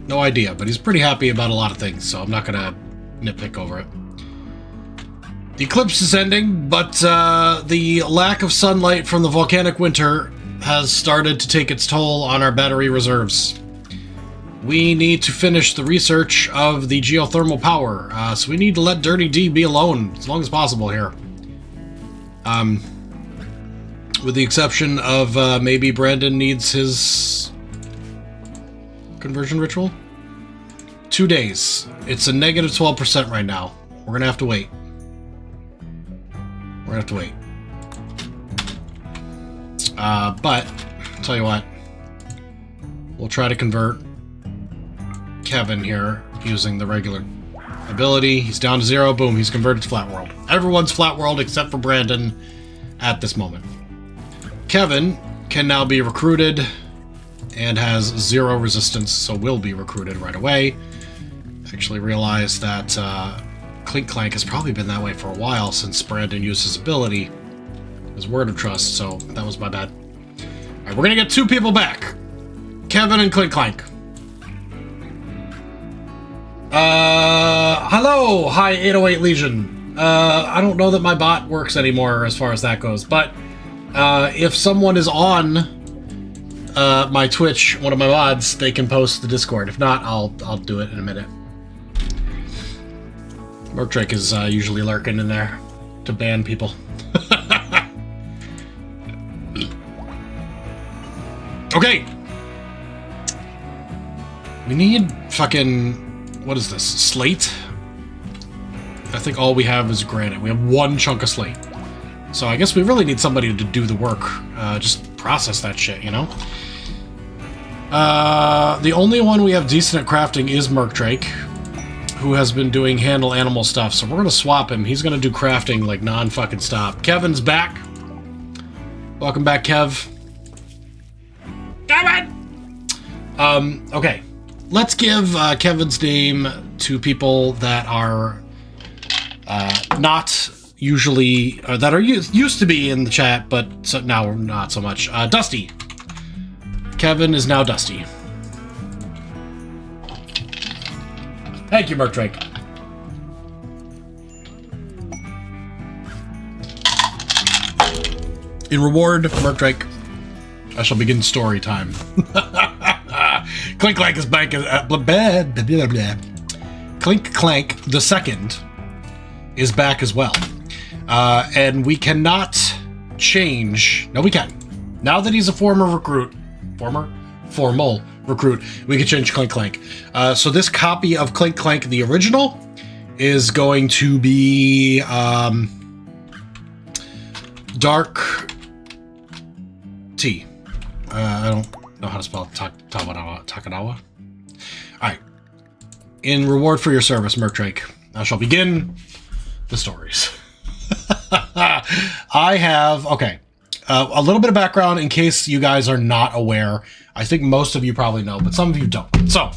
No idea, but he's pretty happy about a lot of things, so I'm not gonna nitpick over it. The eclipse is ending, but the lack of sunlight from the volcanic winter has started to take its toll on our battery reserves. We need to finish the research of the geothermal power, so we need to let Dirty D be alone as long as possible here. With the exception of maybe Brandon needs his conversion ritual? 2 days. It's a negative 12% right now. We're gonna have to wait. We're gonna have to wait. But, I'll tell you what. We'll try to convert Kevin here using the regular ability. He's down to 0. Boom, he's converted to Flat World. Everyone's Flat World except for Brandon at this moment. Kevin can now be recruited and has 0 resistance, so will be recruited right away. Actually realized that Clink Clank has probably been that way for a while since Brandon used his ability, his Word of Trust, so that was my bad. Alright, we're gonna get 2 people back. Kevin and Clink Clank. Hello, hi 808 Legion. I don't know that my bot works anymore as far as that goes, but if someone is on my Twitch, one of my mods, they can post the Discord. If not, I'll do it in a minute. Mertrick is usually lurking in there to ban people. Okay. We need fucking... What is this? Slate? I think all we have is granite. We have one chunk of slate. So I guess we really need somebody to do the work. Just process that shit, you know? The only one we have decent at crafting is Merkdrake, who has been doing handle animal stuff. So we're going to swap him. He's going to do crafting like non-fucking stop. Kevin's back. Welcome back, Kev. Kevin! Okay. Let's give Kevin's name to people that are not usually, that are used to be in the chat, but so now not so much. Dusty. Kevin is now Dusty. Thank you, Merkdrake. In reward, Merkdrake, I shall begin story time. Clink Clank is back. Blah, blah, blah, blah, blah. Clink Clank the Second is back as well. And we cannot change... No, we can. Now that he's a formal recruit, we can change Clink Clank. So this copy of Clink Clank, the original, is going to be Dark T. I don't know how to spell Takanawa. Alright. In reward for your service, Merkdrake, I shall begin the stories. I have... Okay. A little bit of background in case you guys are not aware. I think most of you probably know, but some of you don't. So,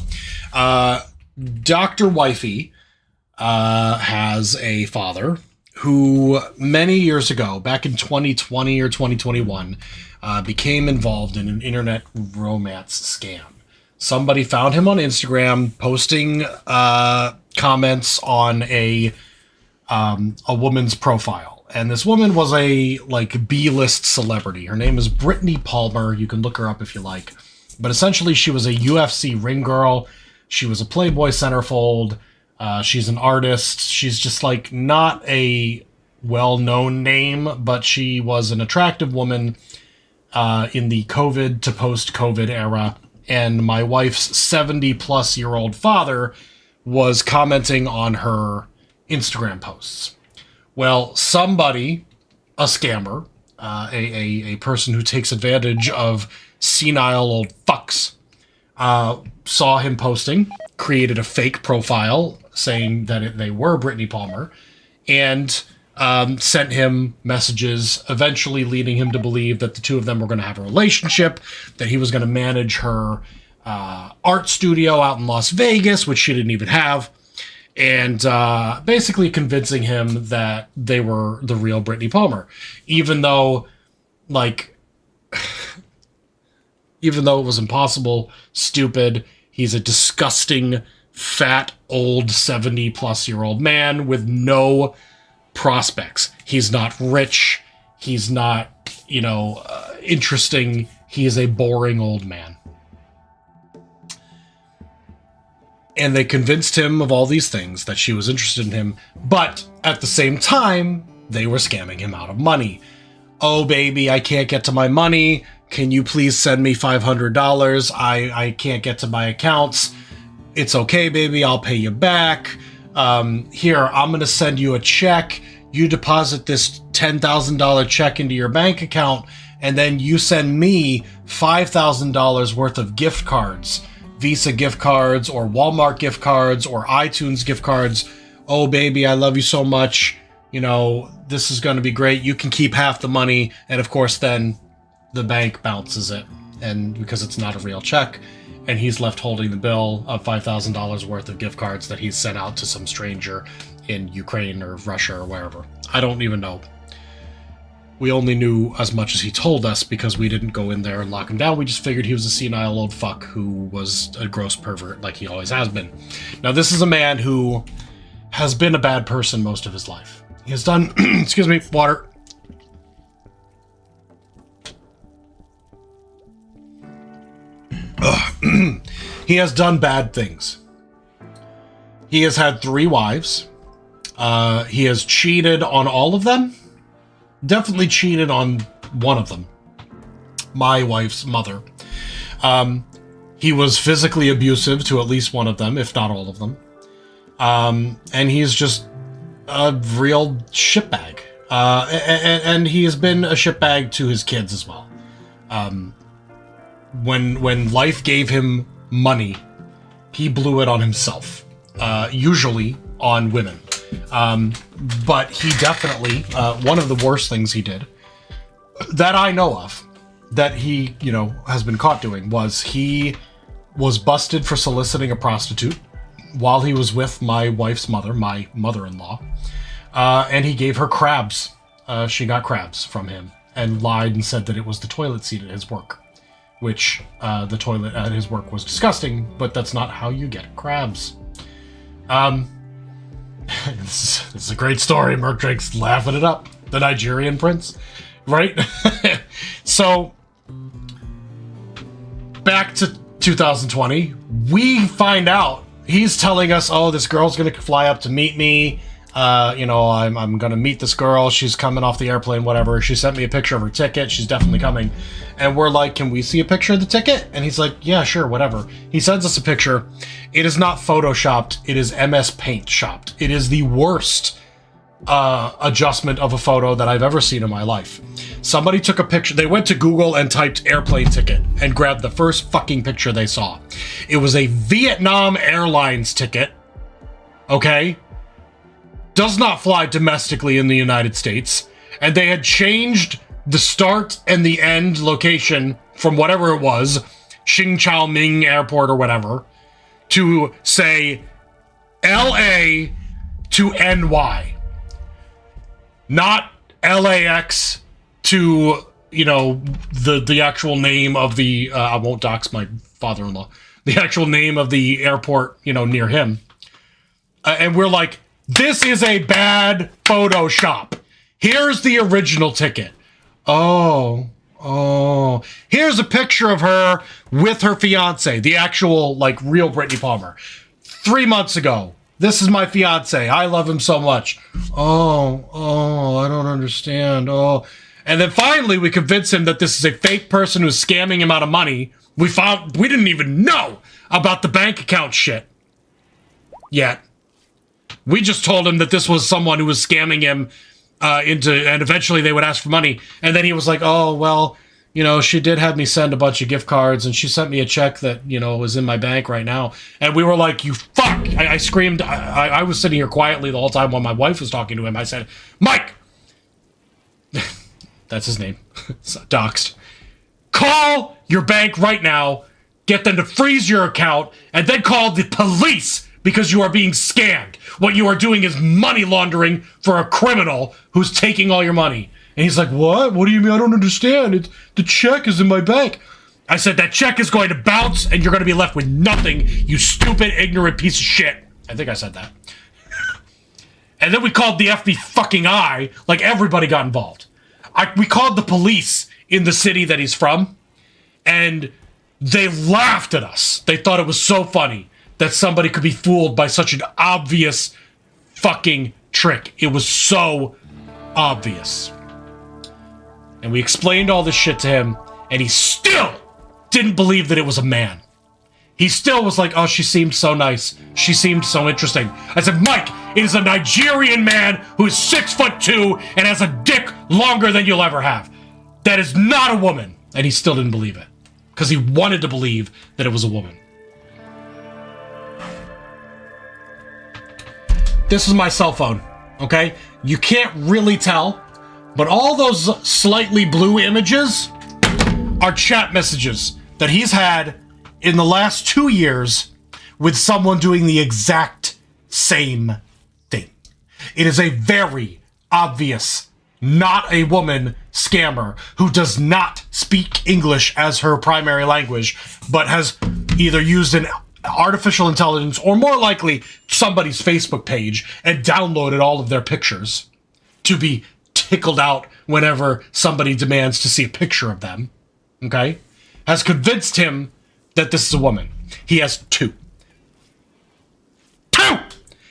Dr. Wifey has a father who many years ago, back in 2020 or 2021, became involved in an internet romance scam. Somebody found him on Instagram posting comments on a woman's profile. And this woman was a, like, B-list celebrity. Her name is Brittany Palmer. You can look her up if you like. But essentially, she was a UFC ring girl. She was a Playboy centerfold. She's an artist. She's just, like, not a well-known name, but she was an attractive woman in the COVID to post-COVID era. And my wife's 70-plus-year-old father was commenting on her Instagram posts. Well, somebody, a scammer, a person who takes advantage of senile old fucks, saw him posting, created a fake profile saying that they were Brittany Palmer, and sent him messages, eventually leading him to believe that the two of them were going to have a relationship, that he was going to manage her art studio out in Las Vegas, which she didn't even have. And basically convincing him that they were the real Brittany Palmer. Even though, like, even though it was impossible, stupid, he's a disgusting, fat, old, 70-plus-year-old man with no prospects. He's not rich. He's not, interesting. He is a boring old man. And they convinced him of all these things, that she was interested in him. But at the same time, they were scamming him out of money. Oh, baby, I can't get to my money. Can you please send me $500? I can't get to my accounts. It's okay, baby. I'll pay you back. Here, I'm going to send you a check. You deposit this $10,000 check into your bank account, and then you send me $5,000 worth of gift cards. Visa gift cards or Walmart gift cards or iTunes gift cards. Oh, baby, I love you so much. This is going to be great. You can keep half the money. And of course, then the bank bounces it. And because it's not a real check, and he's left holding the bill of $5,000 worth of gift cards that he's sent out to some stranger in Ukraine or Russia or wherever. I don't even know. We only knew as much as he told us because we didn't go in there and lock him down. We just figured he was a senile old fuck who was a gross pervert like he always has been. Now, this is a man who has been a bad person most of his life. He has done... excuse me, water. He has done bad things. He has had 3 wives. He has cheated on all of them. Definitely cheated on one of them. My wife's mother. He was physically abusive to at least one of them, if not all of them. And he's just a real shitbag. And he has been a shitbag to his kids as well. When life gave him money, he blew it on himself, usually on women. But he definitely, one of the worst things he did, that I know of, that he, has been caught doing, was he was busted for soliciting a prostitute while he was with my wife's mother, my mother-in-law, and he gave her crabs. She got crabs from him and lied and said that it was the toilet seat at his work, which the toilet at his work was disgusting, but that's not how you get crabs. This is a great story. Merc Drake's laughing it up. The Nigerian prince, right? So, back to 2020, we find out he's telling us, oh, this girl's gonna fly up to meet me. I'm gonna meet this girl. She's coming off the airplane, whatever. She sent me a picture of her ticket. She's definitely coming. And we're like, can we see a picture of the ticket? And he's like, yeah, sure, whatever. He sends us a picture. It is not photoshopped. It is MS Paint shopped. It is the worst adjustment of a photo that I've ever seen in my life. Somebody took a picture. They went to Google and typed airplane ticket and grabbed the first fucking picture they saw. It was a Vietnam Airlines ticket. Okay? Does not fly domestically in the United States. And they had changed the start and the end location from whatever it was, Xing Chao Ming Airport or whatever, to say LA to NY. Not LAX to, the actual name of the, I won't dox my father-in-law, the actual name of the airport, near him. And we're like, this is a bad Photoshop. Here's the original ticket. Oh. Here's a picture of her with her fiance, the actual, real Brittany Palmer. 3 months ago. This is my fiance. I love him so much. Oh, I don't understand. Oh. And then finally we convince him that this is a fake person who's scamming him out of money. We didn't even know about the bank account shit yet. We just told him that this was someone who was scamming him and eventually they would ask for money. And then he was like, oh, well, she did have me send a bunch of gift cards and she sent me a check that, was in my bank right now. And we were like, you fuck. I screamed. I was sitting here quietly the whole time while my wife was talking to him. I said, Mike, that's his name. Doxed. Call your bank right now. Get them to freeze your account and then call the police because you are being scammed. What you are doing is money laundering for a criminal who's taking all your money. And he's like, what? What do you mean? I don't understand. The check is in my bank. I said, that check is going to bounce and you're going to be left with nothing, you stupid, ignorant piece of shit. I think I said that. And then we called the FBI fucking I, like everybody got involved. We called the police in the city that he's from, and they laughed at us. They thought it was so funny that somebody could be fooled by such an obvious fucking trick. It was so obvious. And we explained all this shit to him, and he still didn't believe that it was a man. He still was like, oh, she seemed so nice. She seemed so interesting. I said, Mike, it is a Nigerian man who is 6'2" and has a dick longer than you'll ever have. That is not a woman. And he still didn't believe it. Because he wanted to believe that it was a woman. This is my cell phone, okay? You can't really tell, but all those slightly blue images are chat messages that he's had in the last 2 years with someone doing the exact same thing. It is a very obvious, not a woman scammer who does not speak English as her primary language, but has either used an artificial intelligence or more likely somebody's Facebook page and downloaded all of their pictures to be tickled out whenever somebody demands to see a picture of them, okay? Has convinced him that this is a woman. He has two.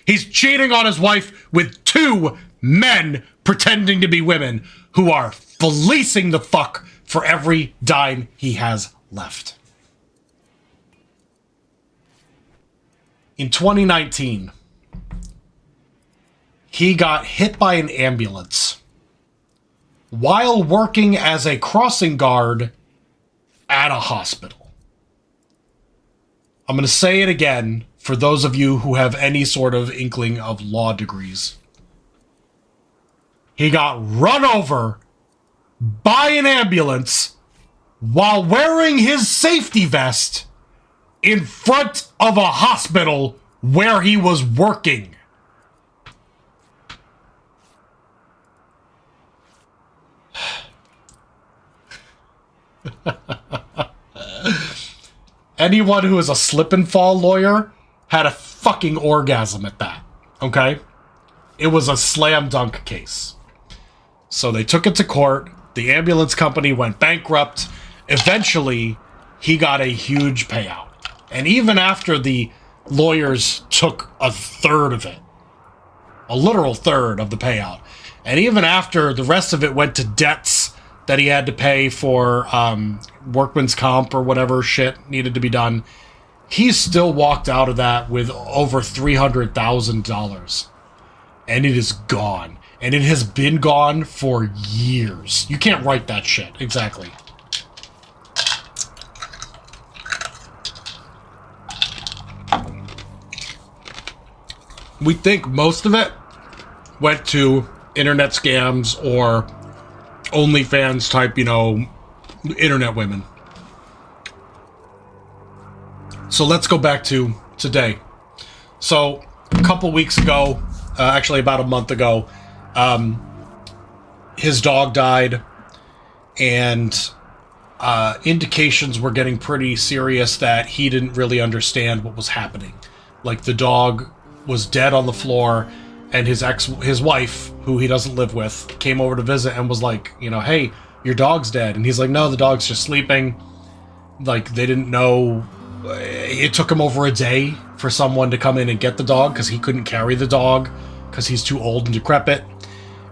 He's cheating on his wife with 2 men pretending to be women who are fleecing the fuck for every dime he has left. In 2019, he got hit by an ambulance while working as a crossing guard at a hospital. I'm going to say it again for those of you who have any sort of inkling of law degrees. He got run over by an ambulance while wearing his safety vest in front of a hospital where he was working. Anyone who is a slip and fall lawyer had a fucking orgasm at that, okay? It was a slam dunk case. So they took it to court. The ambulance company went bankrupt. Eventually, he got a huge payout. And even after the lawyers took a third of it, a literal third of the payout, and even after the rest of it went to debts that he had to pay for workman's comp or whatever shit needed to be done, he still walked out of that with over $300,000. And it is gone. And it has been gone for years. You can't write that shit. Exactly. We think most of it went to internet scams or OnlyFans type, you know, internet women. So let's go back to today. So a couple weeks ago, actually about a month ago, his dog died, and indications were getting pretty serious that he didn't really understand what was happening. Like, the dog was dead on the floor, and his wife, who he doesn't live with, came over to visit and was like, you know, hey, your dog's dead. And he's like, no, the dog's just sleeping. Like, they didn't know. It took him over a day for someone to come in and get the dog because he couldn't carry the dog because he's too old and decrepit.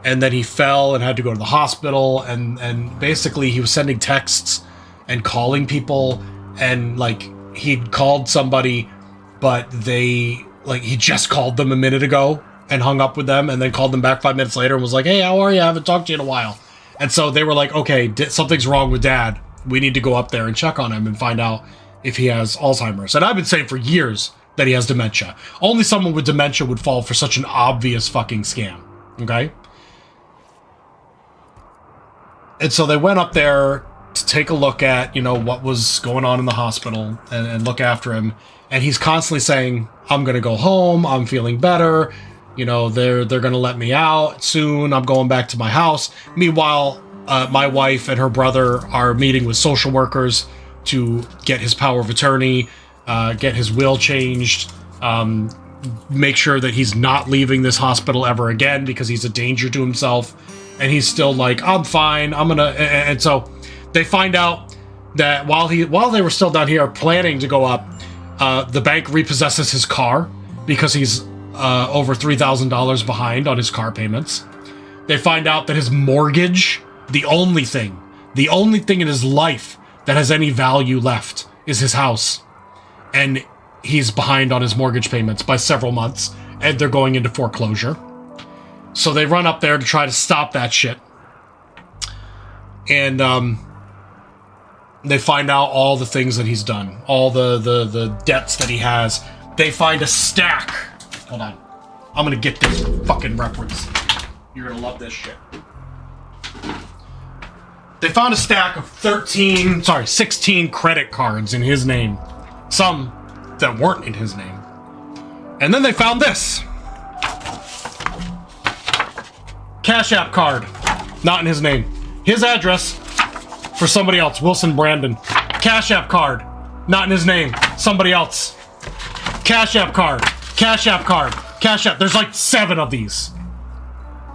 And then he fell and had to go to the hospital, and basically he was sending texts and calling people, and like, he'd called somebody, but he just called them a minute ago and hung up with them, and then called them back 5 minutes later and was like, hey, how are you? I haven't talked to you in a while. And so they were like, okay, something's wrong with Dad. We need to go up there and check on him and find out if he has Alzheimer's. And I've been saying for years that he has dementia. Only someone with dementia would fall for such an obvious fucking scam. Okay? And so they went up there to take a look at, you know, what was going on in the hospital and look after him. And he's constantly saying, I'm going to go home. I'm feeling better. You know, they're going to let me out soon. I'm going back to my house. Meanwhile, my wife and her brother are meeting with social workers to get his power of attorney, get his will changed, make sure that he's not leaving this hospital ever again because he's a danger to himself. And he's still like, I'm fine. I'm going to... And so they find out that while they were still down here planning to go up, the bank repossesses his car because he's over $3,000 behind on his car payments. They find out that his mortgage, the only thing in his life that has any value left, is his house. And he's behind on his mortgage payments by several months, and they're going into foreclosure. So they run up there to try to stop that shit. And they find out all the things that he's done, all the debts that he has. They find a stack. Hold on. I'm gonna get this fucking reference. You're gonna love this shit. They found a stack of 16 credit cards in his name. Some that weren't in his name. And then they found this. Cash App card. Not in his name. His address for somebody else. Wilson Brandon. Cash App card. Not in his name. Somebody else. Cash App card. Cash App card. Cash App. There's like 7 of these.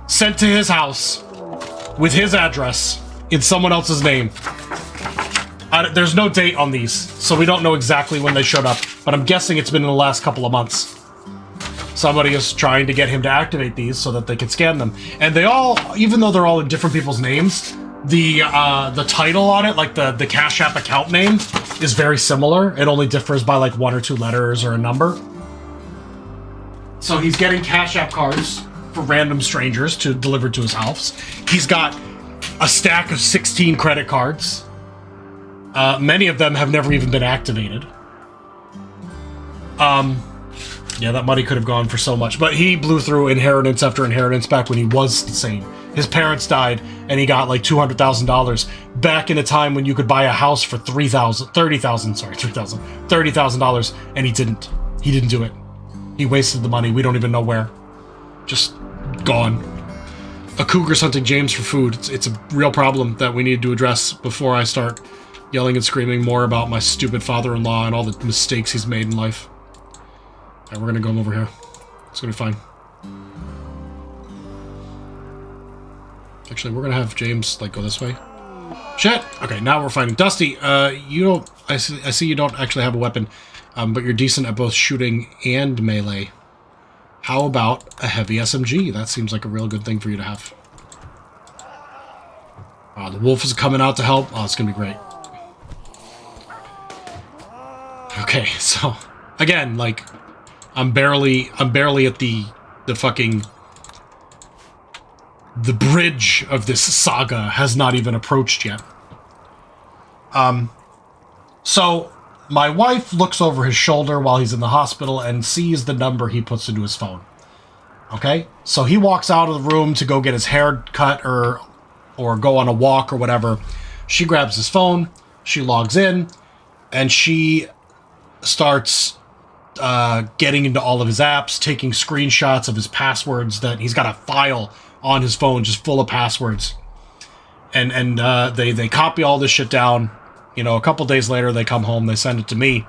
Sent to his house with his address in someone else's name. There's no date on these, so we don't know exactly when they showed up, but I'm guessing it's been in the last couple of months. Somebody is trying to get him to activate these so that they can scan them. And they all, even though they're all in different people's names, the title on it, like the Cash App account name, is very similar. It only differs by like 1 or 2 letters or a number. So he's getting Cash App cards for random strangers to deliver to his house. He's got a stack of 16 credit cards. Many of them have never even been activated. Yeah, that money could have gone for so much. But he blew through inheritance after inheritance back when he was sane. His parents died, and he got like $200,000 back in a time when you could buy a house for $30,000, and he didn't. He didn't do it. He wasted the money. We don't even know where. Just gone. A cougar's hunting James for food. It's a real problem that we need to address before I start yelling and screaming more about my stupid father-in-law and all the mistakes he's made in life. Alright, we're gonna go over here. It's gonna be fine. Actually, we're gonna have James, like, go this way. Shit! Okay, now we're fighting. Dusty, you don't... I see you don't actually have a weapon, but you're decent at both shooting and melee. How about a heavy SMG? That seems like a real good thing for you to have. The wolf is coming out to help. Oh, it's gonna be great. Okay, so... Again, like... I'm barely at the fucking... The bridge of this saga has not even approached yet. So, my wife looks over his shoulder while he's in the hospital and sees the number he puts into his phone. Okay? So he walks out of the room to go get his hair cut or go on a walk or whatever. She grabs his phone, she logs in, and she starts... getting into all of his apps, taking screenshots of his passwords. That he's got a file on his phone just full of passwords, and they copy all this shit down. You know, a couple days later they come home, they send it to me,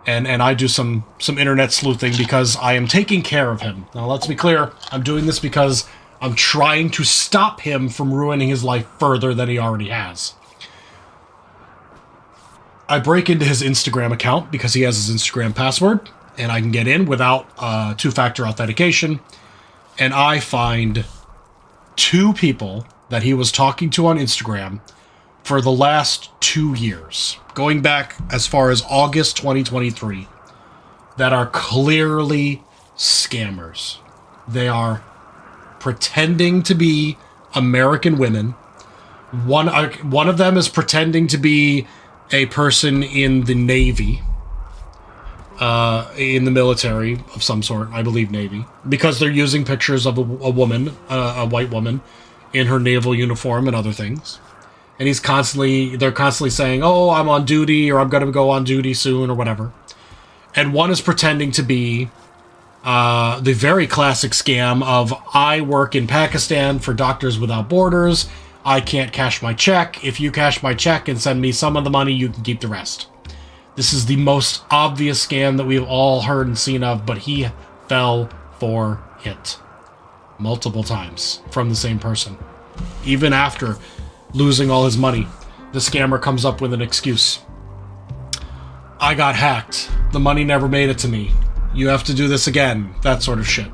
and I do some internet sleuthing because I am taking care of him. Now let's be clear, I'm doing this because I'm trying to stop him from ruining his life further than he already has. I break into his Instagram account because he has his Instagram password, and I can get in without two-factor authentication, and I find 2 people that he was talking to on Instagram for the last 2 years, going back as far as August 2023, that are clearly scammers. They are pretending to be American women. One of them is pretending to be a person in the Navy, in the military of some sort, I believe Navy, because they're using pictures of a woman, a white woman, in her naval uniform and other things. And they're constantly saying, oh, I'm on duty, or I'm going to go on duty soon, or whatever. And one is pretending to be the very classic scam of, I work in Pakistan for Doctors Without Borders, I can't cash my check. If you cash my check and send me some of the money, you can keep the rest. This is the most obvious scam that we've all heard and seen of, but he fell for it multiple times from the same person. Even after losing all his money, the scammer comes up with an excuse. I got hacked. The money never made it to me. You have to do this again. That sort of shit.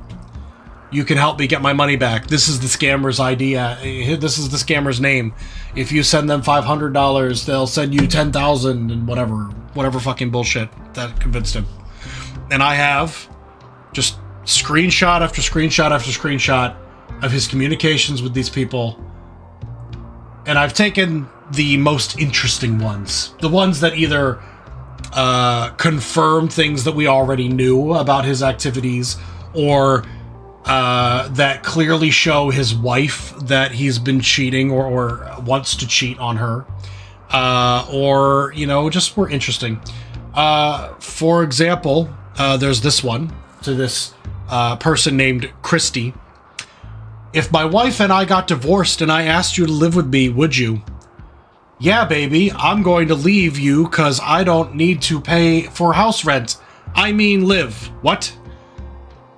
You can help me get my money back. This is the scammer's idea. This is the scammer's name. If you send them $500, they'll send you $10,000 and whatever fucking bullshit that convinced him. And I have just screenshot after screenshot after screenshot of his communications with these people. And I've taken the most interesting ones. The ones that either confirm things that we already knew about his activities, or that clearly show his wife that he's been cheating or wants to cheat on her, or, you know, just were interesting. For example, there's this one to this person named Christy. If my wife and I got divorced and I asked you to live with me, would you? Yeah, baby, I'm going to leave you because I don't need to pay for house rent. I mean live. What?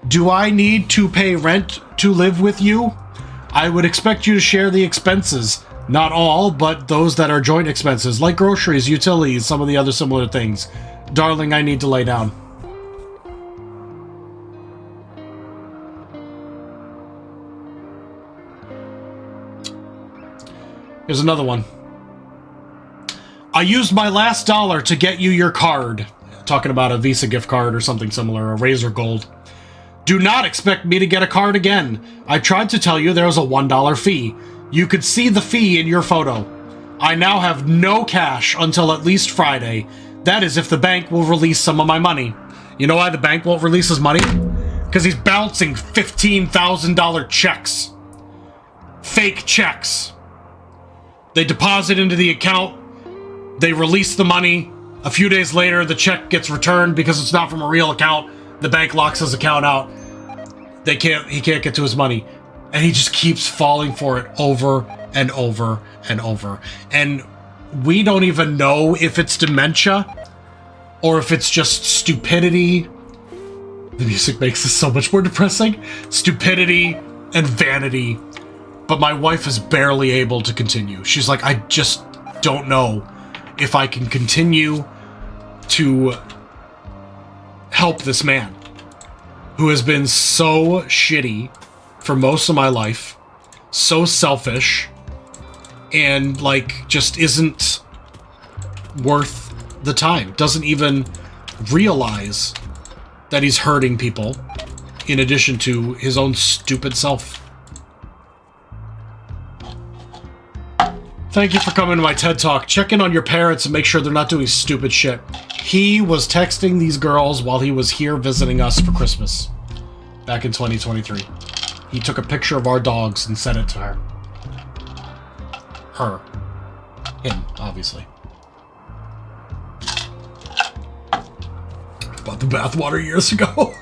Do I need to pay rent to live with you? I would expect you to share the expenses. Not all, but those that are joint expenses, like groceries, utilities, some of the other similar things. Darling, I need to lay down. Here's another one. I used my last dollar to get you your card. Talking about a Visa gift card or something similar, a Razor Gold. Do not expect me to get a card again. I tried to tell you there was a $1 fee. You could see the fee in your photo. I now have no cash until at least Friday. That is if the bank will release some of my money. You know why the bank won't release his money? Because he's bouncing $15,000 checks. Fake checks. They deposit into the account. They release the money. A few days later, the check gets returned because it's not from a real account. The bank locks his account out. He can't get to his money. And he just keeps falling for it over and over and over. And we don't even know if it's dementia or if it's just stupidity. The music makes this so much more depressing. Stupidity and vanity. But my wife is barely able to continue. She's like, I just don't know if I can continue to help this man who has been so shitty for most of my life, so selfish, and like just isn't worth the time. Doesn't even realize that he's hurting people in addition to his own stupid self. Thank you for coming to my TED Talk. Check in on your parents and make sure they're not doing stupid shit. He was texting these girls while he was here visiting us for Christmas. Back in 2023. He took a picture of our dogs and sent it to her. Her. Him, obviously. Bought the bathwater years ago.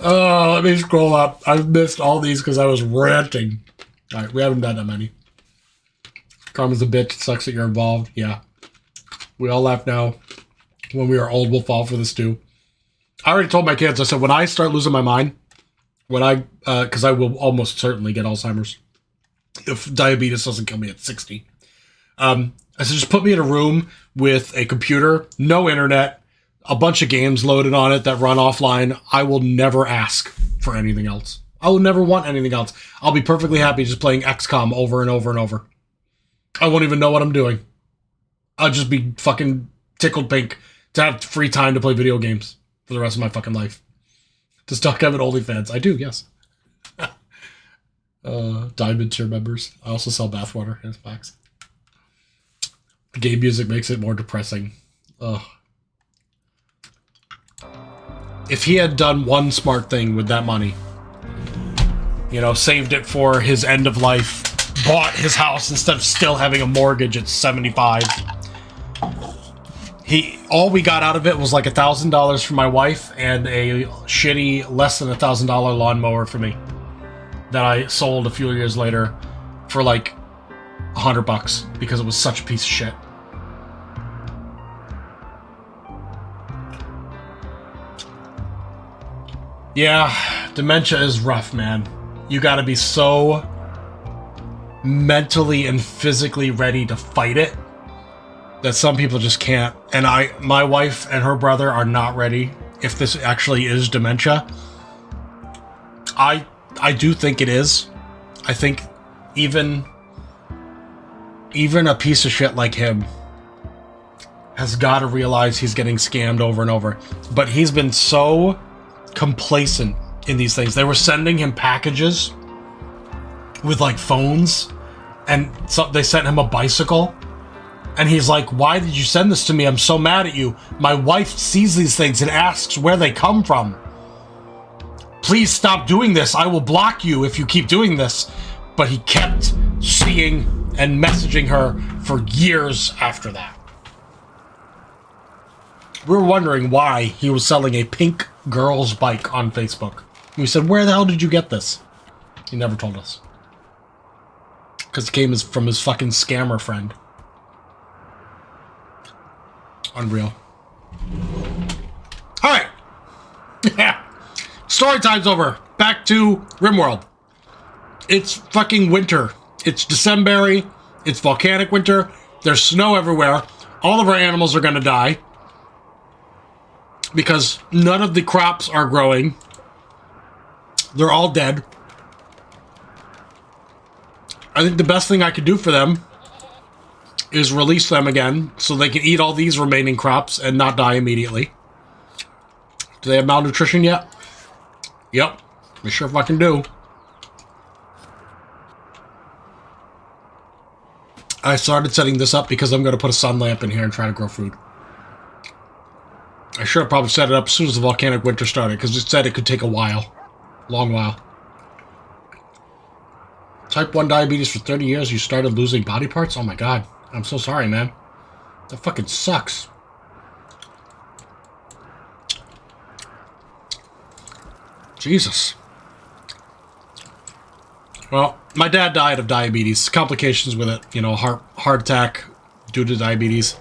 Oh, let me scroll up. I've missed all these because I was ranting. Alright, we haven't done that many. Karma's a bitch. It sucks that you're involved. Yeah. We all laugh now. When we are old, we'll fall for this too. I already told my kids, I said, when I start losing my mind, because I will almost certainly get Alzheimer's if diabetes doesn't kill me at 60. I said, just put me in a room with a computer, no internet, a bunch of games loaded on it that run offline. I will never ask for anything else. I will never want anything else. I'll be perfectly happy just playing XCOM over and over and over. I won't even know what I'm doing. I'll just be fucking tickled pink to have free time to play video games for the rest of my fucking life. Does Doc have an OnlyFans? I do, yes. Diamond tier members. I also sell bathwater in packs. The game music makes it more depressing. Ugh. If he had done one smart thing with that money, you know, saved it for his end of life, bought his house instead of still having a mortgage at 75. All we got out of it was like $1,000 for my wife and a shitty, less than $1,000 lawnmower for me that I sold a few years later for like $100 because it was such a piece of shit. Yeah, dementia is rough, man. You gotta be so mentally and physically ready to fight it that some people just can't. And my wife and her brother are not ready if this actually is dementia. I do think it is. I think even a piece of shit like him has got to realize he's getting scammed over and over. But he's been so complacent in these things. They were sending him packages with like phones, and so they sent him a bicycle. And he's like, why did you send this to me? I'm so mad at you. My wife sees these things and asks where they come from. Please stop doing this. I will block you if you keep doing this. But he kept seeing and messaging her for years after that. We were wondering why he was selling a pink girl's bike on Facebook. We said, where the hell did you get this? He never told us. Because it came from his fucking scammer friend. Unreal. Alright. Yeah. Story time's over. Back to Rimworld. It's fucking winter. It's December. It's volcanic winter. There's snow everywhere. All of our animals are gonna die. Because none of the crops are growing. They're all dead. I think the best thing I could do for them is release them again so they can eat all these remaining crops and not die immediately. Do they have malnutrition yet? Yep. They sure fucking do. I started setting this up because I'm going to put a sun lamp in here and try to grow food. I should have probably set it up as soon as the volcanic winter started, because it said it could take a while. Long while. Type 1 diabetes for 30 years, you started losing body parts? Oh my god. I'm so sorry, man. That fucking sucks. Jesus. Well, my dad died of diabetes. Complications with it. You know, heart attack due to diabetes.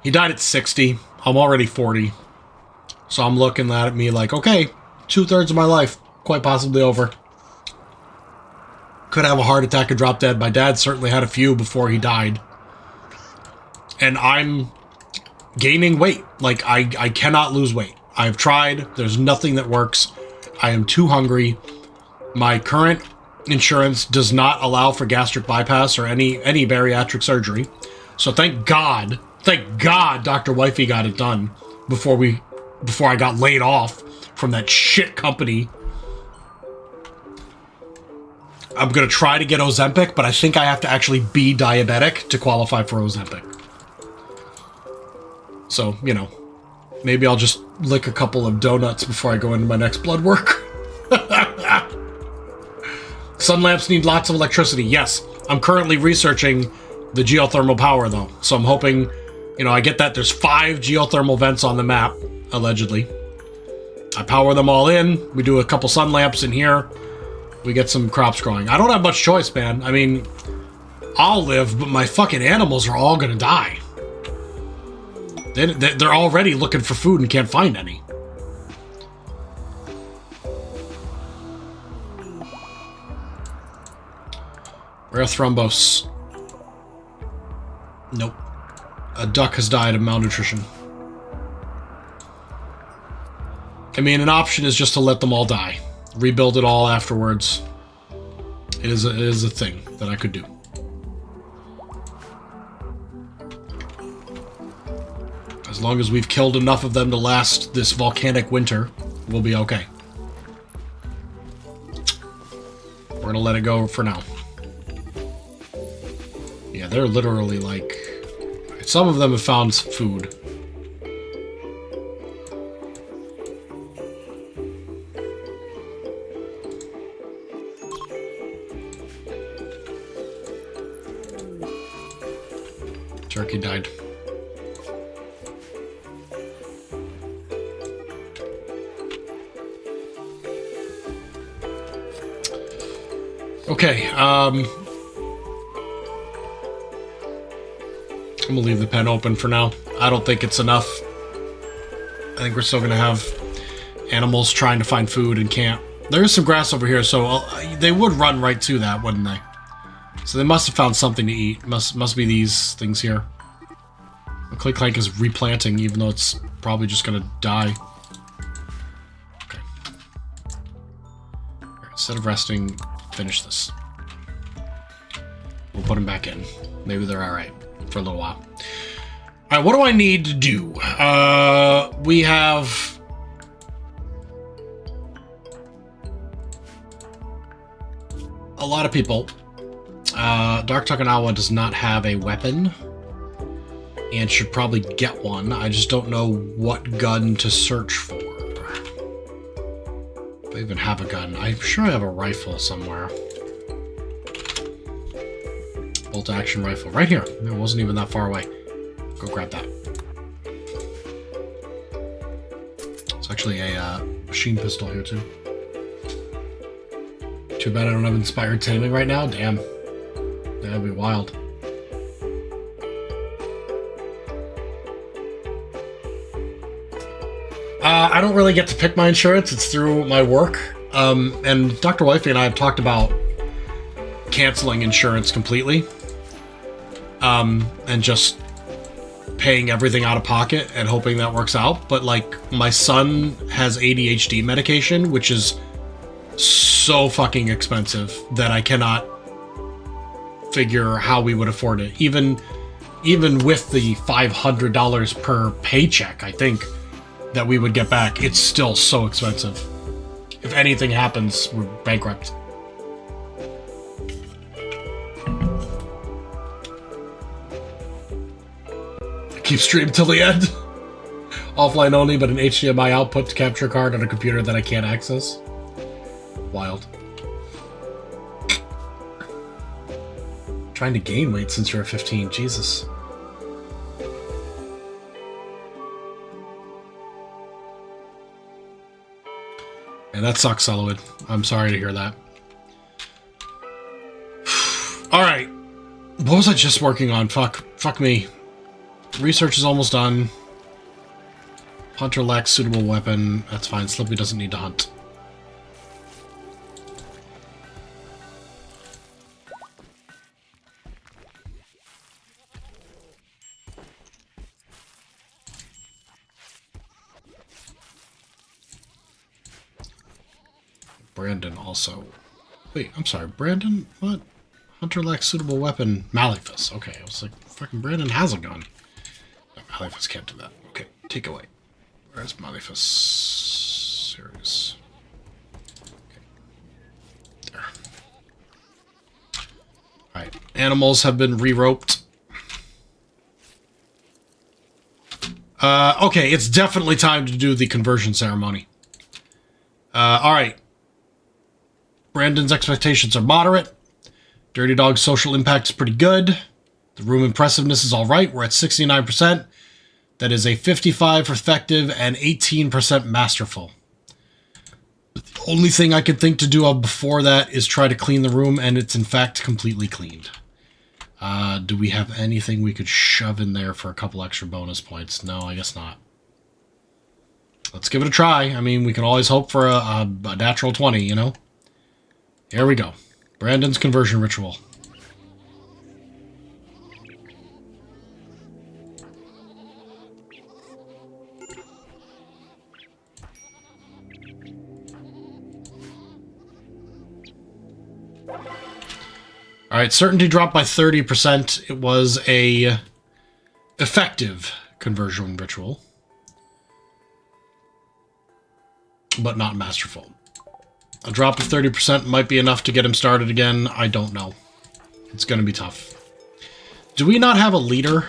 He died at 60. I'm already 40. So I'm looking at me like, okay, 2/3 of my life, quite possibly over. Could have a heart attack and drop dead. My dad certainly had a few before he died. And I'm gaining weight. Like, I cannot lose weight. I've tried. There's nothing that works. I am too hungry. My current insurance does not allow for gastric bypass or any bariatric surgery. So thank God Dr. Wifey got it done before I got laid off from that shit company. I'm going to try to get Ozempic, but I think I have to actually be diabetic to qualify for Ozempic. So, you know, maybe I'll just lick a couple of donuts before I go into my next blood work. Sun lamps need lots of electricity. Yes, I'm currently researching the geothermal power, though. So I'm hoping, you know, I get that. There's 5 geothermal vents on the map, allegedly. I power them all in. We do a couple sun lamps in here. We get some crops growing. I don't have much choice, man. I mean, I'll live, but my fucking animals are all gonna die. They're already looking for food and can't find any. Rare thrombose. Nope. A duck has died of malnutrition. I mean, an option is just to let them all die. Rebuild it all afterwards. It is a thing that I could do. As long as we've killed enough of them to last this volcanic winter, we'll be okay. We're gonna let it go for now. Yeah, they're literally like... Some of them have found food. Turkey died. Okay, I'm gonna leave the pen open for now. I don't think it's enough. I think we're still gonna have animals trying to find food and can't. There is some grass over here, so they would run right to that, wouldn't they? So they must have found something to eat. Must be these things here. The Click Clank is replanting, even though it's probably just gonna die. Okay. Right, instead of resting, finish this. We'll put them back in. Maybe they're alright for a little while. Alright, what do I need to do? We have... a lot of people. Dark Takanawa does not have a weapon and should probably get one. I just don't know what gun to search for. If I even have a gun. I'm sure I have a rifle somewhere. Bolt action rifle. Right here. It wasn't even that far away. Go grab that. It's actually a machine pistol here too. Too bad I don't have inspired taming right now. Damn. That'd be wild. I don't really get to pick my insurance. It's through my work. And Dr. Wifey and I have talked about canceling insurance completely. And just paying everything out of pocket and hoping that works out. But, like, my son has ADHD medication, which is so fucking expensive that I cannot figure how we would afford it. Even with the $500 per paycheck, I think that we would get back. It's still so expensive. If anything happens, we're bankrupt. Keep stream till the end. Offline only, but an HDMI output to capture card on a computer that I can't access. Wild. Trying to gain weight since you're 15. Jesus. And that sucks, Eloid. I'm sorry to hear that. Alright. What was I just working on? Fuck me. Research is almost done. Hunter lacks suitable weapon. That's fine. Slippy doesn't need to hunt. Brandon also. Wait, I'm sorry. Brandon? What? Hunter lacks suitable weapon. Malifus. Okay, I was like, fucking Brandon has a gun. No, Malifus can't do that. Okay, take away. Where's Malifus? Series. Okay. There. Alright. Animals have been re-roped. Okay, it's definitely time to do the conversion ceremony. Alright. Brandon's expectations are moderate. DrtyDawg's social impact is pretty good. The room impressiveness is alright. We're at 69%. That is a 55 for effective and 18% masterful. The only thing I could think to do before that is try to clean the room, and it's in fact completely cleaned. Do we have anything we could shove in there for a couple extra bonus points? No, I guess not. Let's give it a try. I mean, we can always hope for a natural 20, you know? Here we go. Brandon's conversion ritual. Alright, certainty dropped by 30%. It was a effective conversion ritual, but not masterful. A drop of 30% might be enough to get him started again. I don't know. It's going to be tough. Do we not have a leader?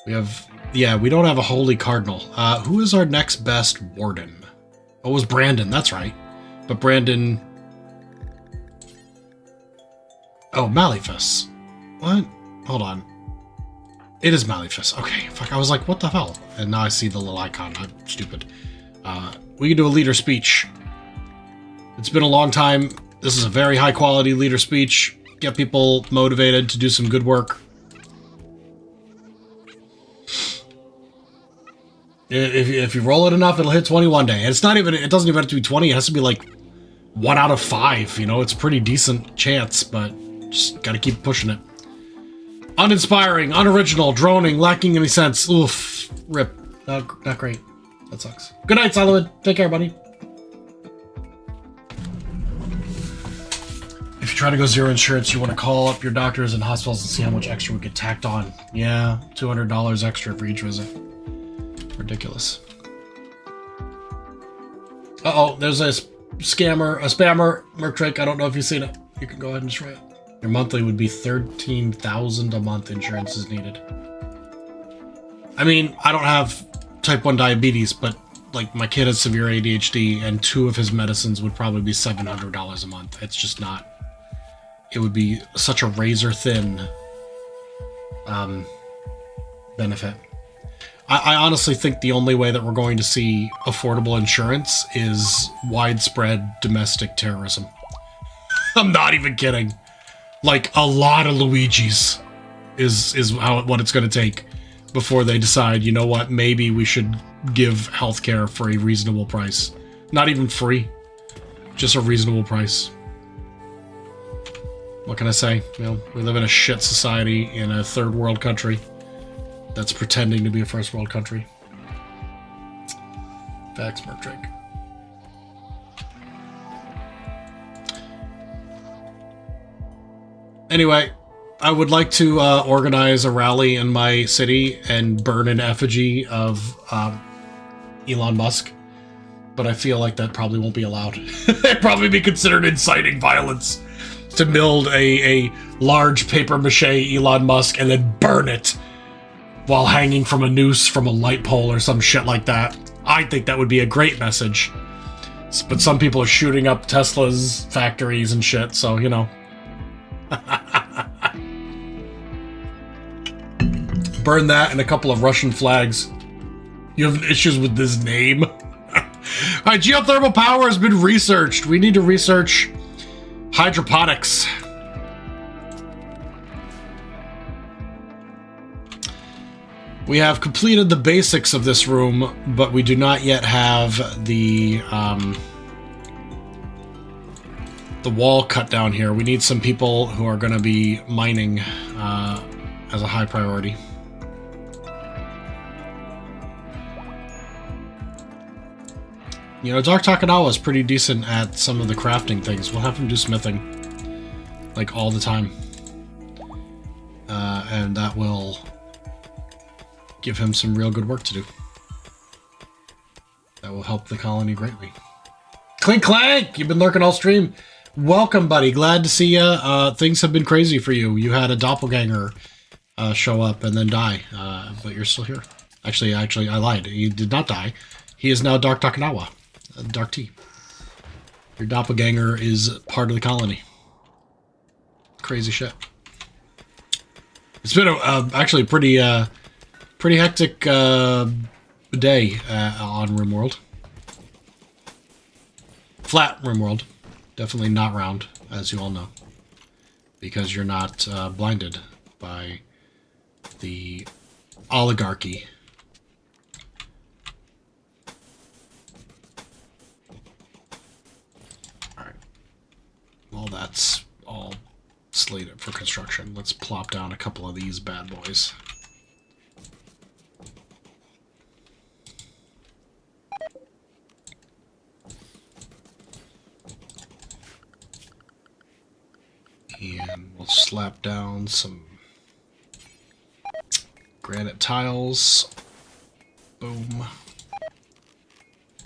We have... Yeah, we don't have a Holy Cardinal. Who is our next best Warden? Oh, it was Brandon. That's right. But Brandon... Oh, Malifus. What? Hold on. It is Malifus. Okay, fuck, I was like, what the hell? And now I see the little icon. I'm stupid. We can do a leader speech. It's been a long time. This is a very high quality leader speech. Get people motivated to do some good work. If you roll it enough, it'll hit 20 one day. And it's not even, it doesn't even have to be 20. It has to be like 1 out of 5. You know, it's a pretty decent chance, but just gotta keep pushing it. Uninspiring, unoriginal, droning, lacking any sense. Oof. Rip. Not great. That sucks. Good night, Solomon. Take care, buddy. If you try to go zero insurance, you want to call up your doctors and hospitals and see how much extra we get tacked on. Yeah, $200 extra for each visit. Ridiculous. Uh-oh, there's a spammer, Merc I don't know if you've seen it. You can go ahead and destroy it. Your monthly would be $13,000 a month. Insurance is needed. I mean, I don't have type 1 diabetes, but like my kid has severe ADHD and 2 of his medicines would probably be $700 a month. It's just not, it would be such a razor thin benefit. I honestly think the only way that we're going to see affordable insurance is widespread domestic terrorism. I'm not even kidding. Like a lot of Luigi's is what it's going to take before they decide, you know what, maybe we should give healthcare for a reasonable price. Not even free, just a reasonable price. What can I say? You know, we live in a shit society in a third world country that's pretending to be a first world country. Facts, Merc Drake. Anyway, I would like to organize a rally in my city and burn an effigy of Elon Musk, but I feel like that probably won't be allowed. It'd probably be considered inciting violence to build a large paper mache Elon Musk and then burn it while hanging from a noose from a light pole or some shit like that. I think that would be a great message. But some people are shooting up Tesla's factories and shit, so, you know. Burn that and a couple of Russian flags. You have issues with this name? Alright, geothermal power has been researched. We need to research hydroponics. We have completed the basics of this room, but we do not yet have the wall cut down here. We need some people who are going to be mining as a high priority. You know, Doctrzombie is pretty decent at some of the crafting things. We'll have him do smithing, like, all the time. And that will give him some real good work to do. That will help the colony greatly. Clink Clank! You've been lurking all stream. Welcome, buddy. Glad to see ya. Things have been crazy for you. You had a doppelganger show up and then die, but you're still here. Actually, I lied. He did not die. He is now Doctrzombie. Dark T. Your doppelganger is part of the colony. Crazy shit. It's been actually a pretty hectic day on Rimworld. Flat Rimworld. Definitely not round, as you all know. Because you're not blinded by the oligarchy. Well, that's all slated for construction. Let's plop down a couple of these bad boys. And we'll slap down some granite tiles. Boom.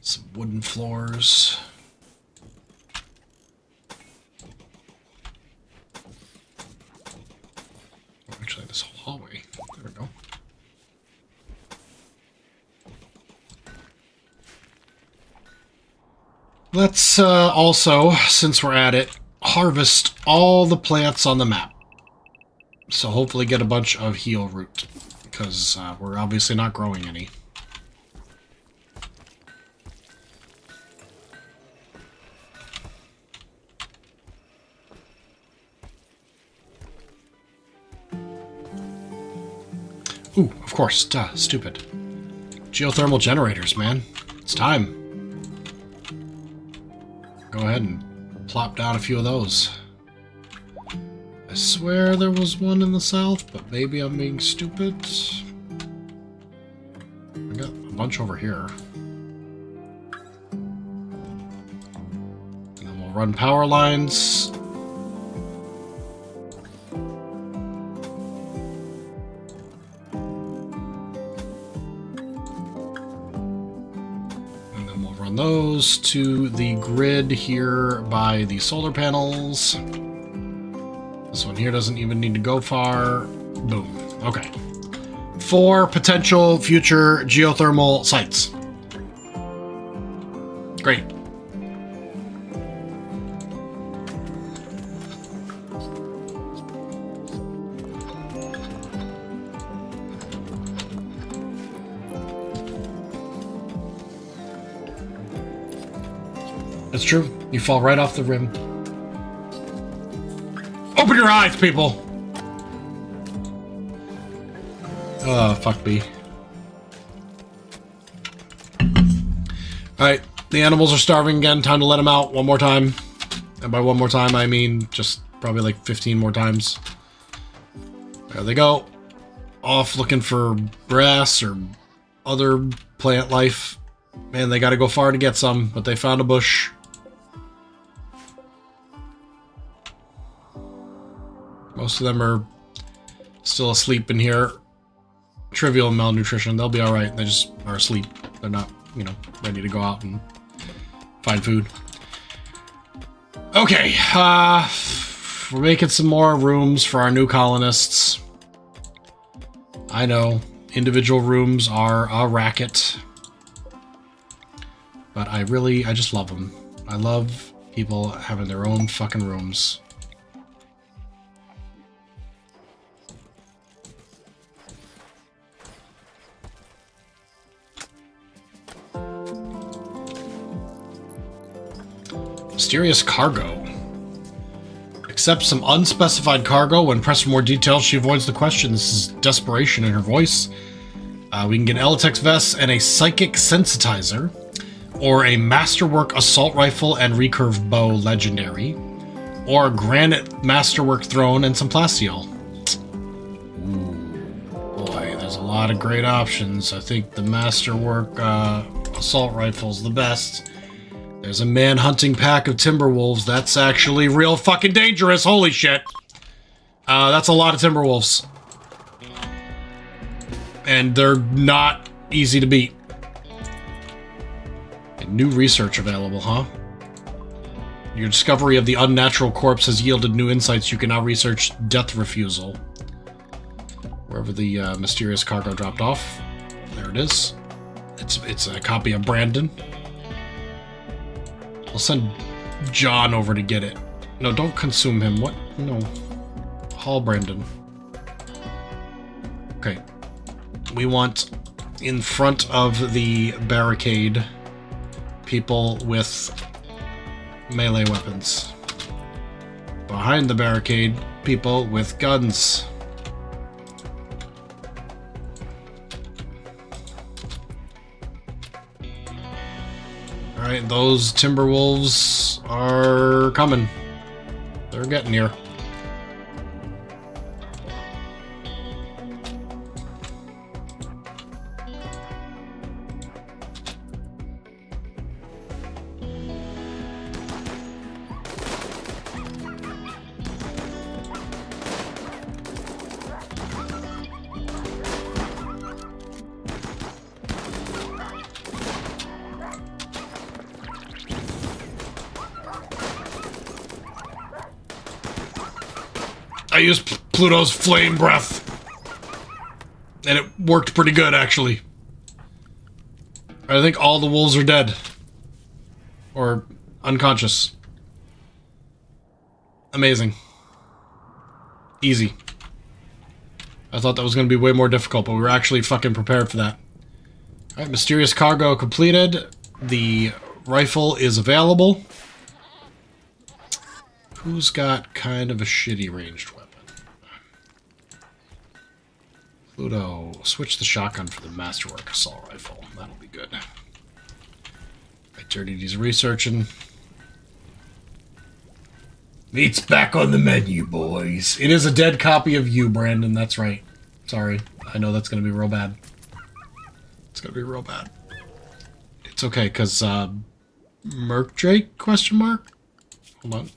Some wooden floors. Actually, this whole hallway. There we go. Let's also, since we're at it, harvest all the plants on the map. So hopefully get a bunch of heal root, because we're obviously not growing any. Ooh, of course, duh, stupid. Geothermal generators, man. It's time. Go ahead and plop down a few of those. I swear there was one in the south, but maybe I'm being stupid. I got a bunch over here. And then we'll run power lines. Those to the grid here by the solar panels. This one here doesn't even need to go far. Boom. Okay. 4 potential future geothermal sites. Great. It's true. You fall right off the rim. Open your eyes, people! Oh, fuck me. Alright, the animals are starving again. Time to let them out one more time. And by one more time, I mean just probably like 15 more times. There they go. Off looking for grass or other plant life. Man, they gotta go far to get some, but they found a bush. Most of them are still asleep in here. Trivial malnutrition. They'll be alright. They just are asleep. They're not, you know, ready to go out and find food. Okay, we're making some more rooms for our new colonists. I know, individual rooms are a racket. But I just love them. I love people having their own fucking rooms. Mysterious cargo. Accepts some unspecified cargo. When pressed for more details, she avoids the question. This is desperation in her voice. We can get Elitex vests and a psychic sensitizer, or a masterwork assault rifle and recurve bow legendary, or a granite masterwork throne and some plasteel. Ooh, boy, there's a lot of great options. I think the masterwork assault rifle's the best. There's a man-hunting pack of timberwolves. That's actually real fucking dangerous. Holy shit. That's a lot of timberwolves. And they're not easy to beat. And new research available, huh? Your discovery of the unnatural corpse has yielded new insights. You can now research death refusal. Wherever the mysterious cargo dropped off. There it is. It's a copy of Brandon. I'll send John over to get it. No, don't consume him. What? No. Haul Brandon. Okay. We want in front of the barricade people with melee weapons. Behind the barricade, people with guns. Alright, those Timberwolves are coming. They're getting here. I used Pluto's flame breath, and it worked pretty good, actually. I think all the wolves are dead. Or unconscious. Amazing. Easy. I thought that was going to be way more difficult, but we were actually fucking prepared for that. Alright, mysterious cargo completed. The rifle is available. Who's got kind of a shitty ranged weapon? Pluto, switch the shotgun for the masterwork assault rifle. That'll be good. Right, DrtyD's researching. Meat's back on the menu, boys. It is a dead copy of you, Brandon. That's right. Sorry. I know that's going to be real bad. It's going to be real bad. It's okay, because, Merc Drake, question mark? Hold on.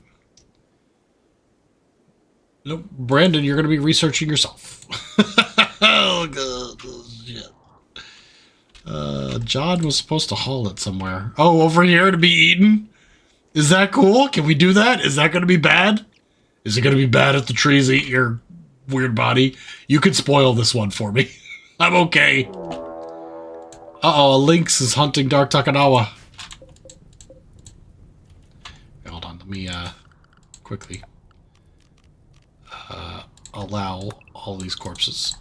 Nope. Brandon, you're going to be researching yourself. Oh, God. Oh, shit. John was supposed to haul it somewhere. Oh, over here to be eaten? Is that cool? Can we do that? Is that going to be bad? Is it going to be bad if the trees eat your weird body? You could spoil this one for me. I'm okay. Uh-oh, a lynx is hunting Dark Takanawa. Hold on, let me, quickly allow all these corpses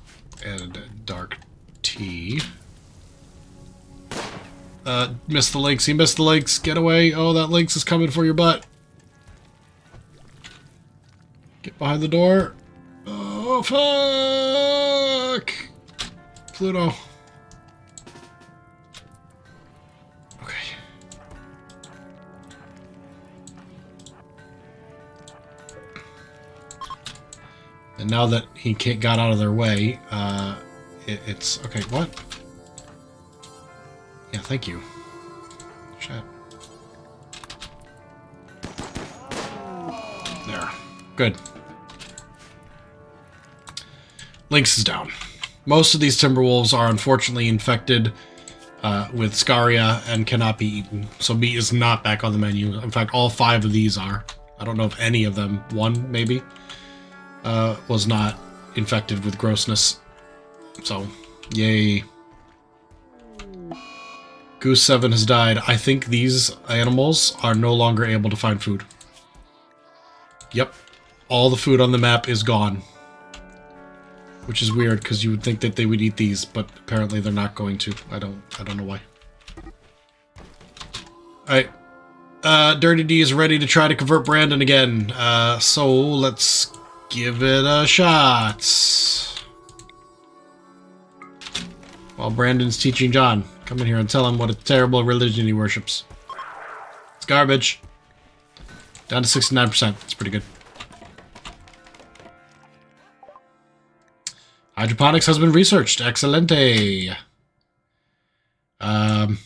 and Dark T. Missed the lynx. He missed the lynx. Get away. Oh, that lynx is coming for your butt. Get behind the door. Oh, fuck! Pluto. Okay. And now that he got out of their way, it's... Okay, what? Yeah, thank you. Shit. There. Good. Lynx is down. Most of these Timberwolves are unfortunately infected with Scaria and cannot be eaten. So meat is not back on the menu. In fact, all 5 of these are. I don't know if any of them, one maybe, was not infected with grossness. So, yay. Goose 7 has died. I think these animals are no longer able to find food. Yep. All the food on the map is gone. Which is weird, because you would think that they would eat these, but apparently they're not going to. I don't know why. Alright. Dirty D is ready to try to convert Brandon again. So let's give it a shot. While Brandon's teaching John. Come in here and tell him what a terrible religion he worships. It's garbage. Down to 69%. That's pretty good. Hydroponics has been researched. Excelente. I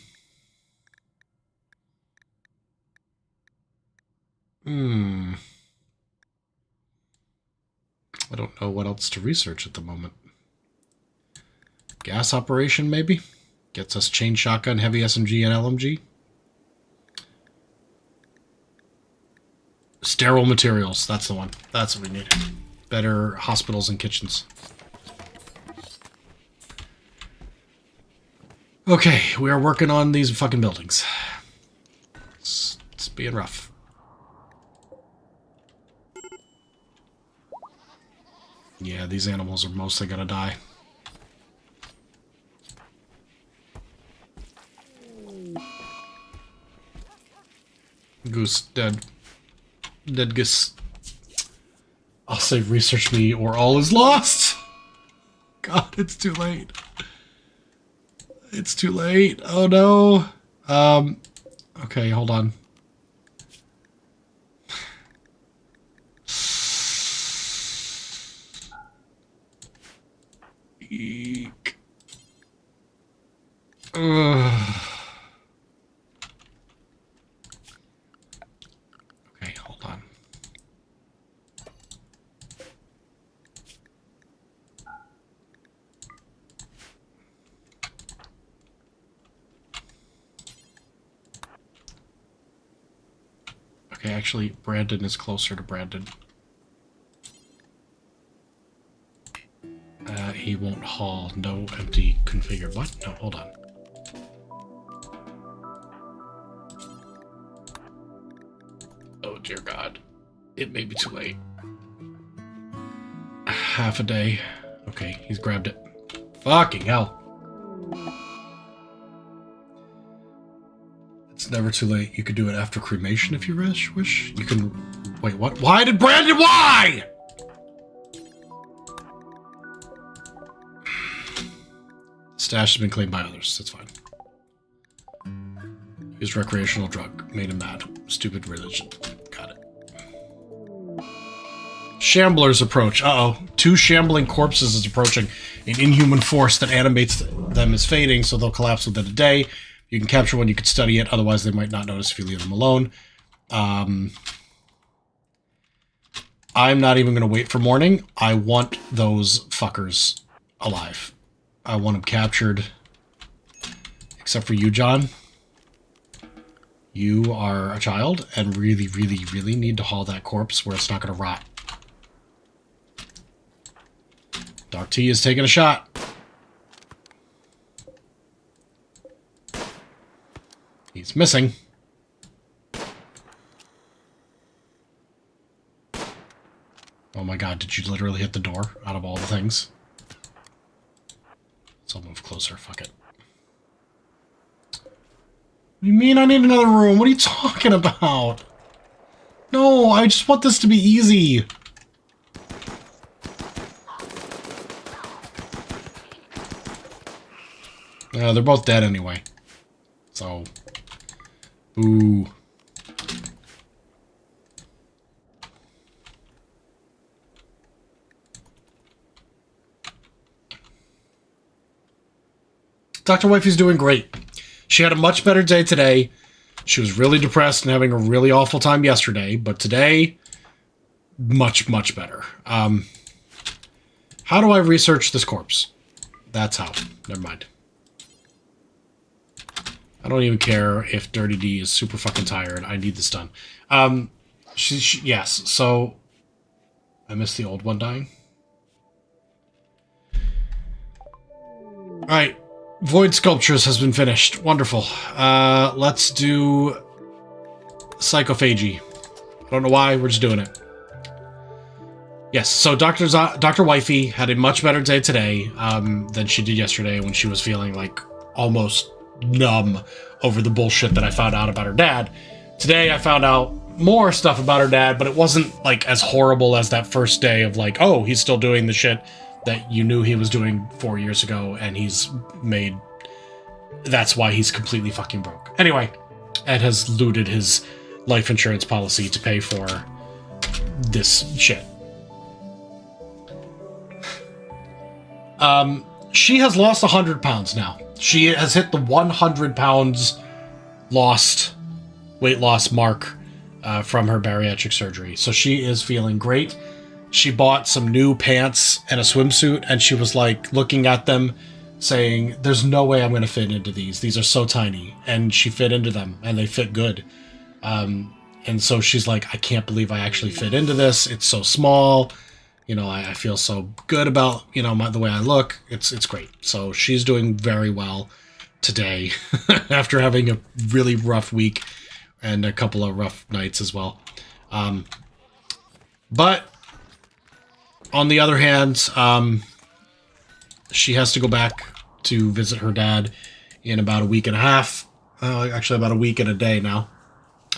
don't know what else to research at the moment. Gas operation, maybe? Gets us chain shotgun, heavy SMG, and LMG. Sterile materials. That's the one. That's what we need. Better hospitals and kitchens. Okay, we are working on these fucking buildings. It's being rough. Yeah, these animals are mostly gonna die. Goose dead. Dead goose. I'll say research me or all is lost. God, it's too late. It's too late. Oh no. Okay, hold on. Eek. Ugh. Okay, hold on. Okay, actually, Brandon is closer to Brandon. He won't haul. No empty configure. What? No, hold on. Oh, dear God. It may be too late. Half a day. Okay, he's grabbed it. Fucking hell. It's never too late. You could do it after cremation if you wish. You can... Wait, what? Why did Brandon... Why?! Stash has been claimed by others. That's fine. His recreational drug made him mad. Stupid religion. Got it. Shamblers approach. Uh-oh. 2 shambling corpses is approaching. An inhuman force that animates them is fading, so they'll collapse within a day. You can capture one, you can study it, otherwise they might not notice if you leave them alone. I'm not even going to wait for morning. I want those fuckers alive. I want them captured. Except for you, John. You are a child and really, really, really need to haul that corpse where it's not going to rot. Doc T is taking a shot. He's missing. Oh my God, did you literally hit the door out of all the things? So I'll move closer, fuck it. What do you mean I need another room? What are you talking about? No, I just want this to be easy. They're both dead anyway. So... Ooh. Dr. Wifey's doing great. She had a much better day today. She was really depressed and having a really awful time yesterday, but today, much, much better. How do I research this corpse? That's how. Never mind. I don't even care if Dirty D is super fucking tired. I need this done. Yes, so... I missed the old one dying. Alright. Void Sculptures has been finished. Wonderful. Let's do... Psychophagy. I don't know why, we're just doing it. Yes, so Dr. Wifey had a much better day today than she did yesterday when she was feeling like almost numb over the bullshit that I found out about her dad. Today I found out more stuff about her dad, but it wasn't like as horrible as that first day of like, oh, he's still doing the shit that you knew he was doing 4 years ago, and he's made... That's why he's completely fucking broke. Anyway, Ed has looted his life insurance policy to pay for this shit. She has lost 100 pounds now. She has hit the 100 pounds weight loss mark from her bariatric surgery. So she is feeling great. She bought some new pants and a swimsuit, and she was like looking at them saying, there's no way I'm going to fit into these. These are so tiny. And she fit into them, and they fit good. And so she's like, I can't believe I actually fit into this. It's so small. You know, I feel so good about, you know, the way I look. It's great. So she's doing very well today after having a really rough week and a couple of rough nights as well. But on the other hand, she has to go back to visit her dad in about a week and a half. Actually, about a week and a day now.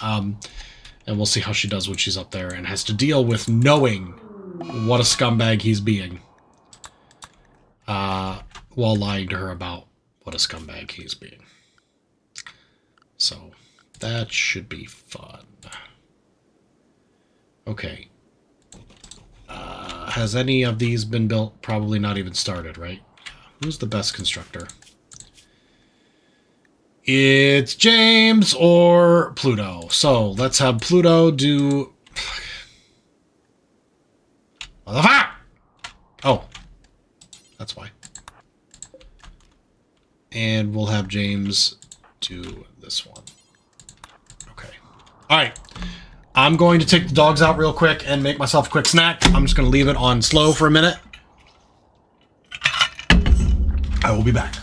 And we'll see how she does when she's up there and has to deal with knowing what a scumbag he's being, while lying to her about what a scumbag he's being. So, that should be fun. Okay. Has any of these been built? Probably not even started, right? Who's the best constructor? It's James or Pluto. So, let's have Pluto do... Motherfucker! Oh. That's why. And we'll have James do this one. Okay. Alright. I'm going to take the dogs out real quick and make myself a quick snack. I'm just going to leave it on slow for a minute. I will be back.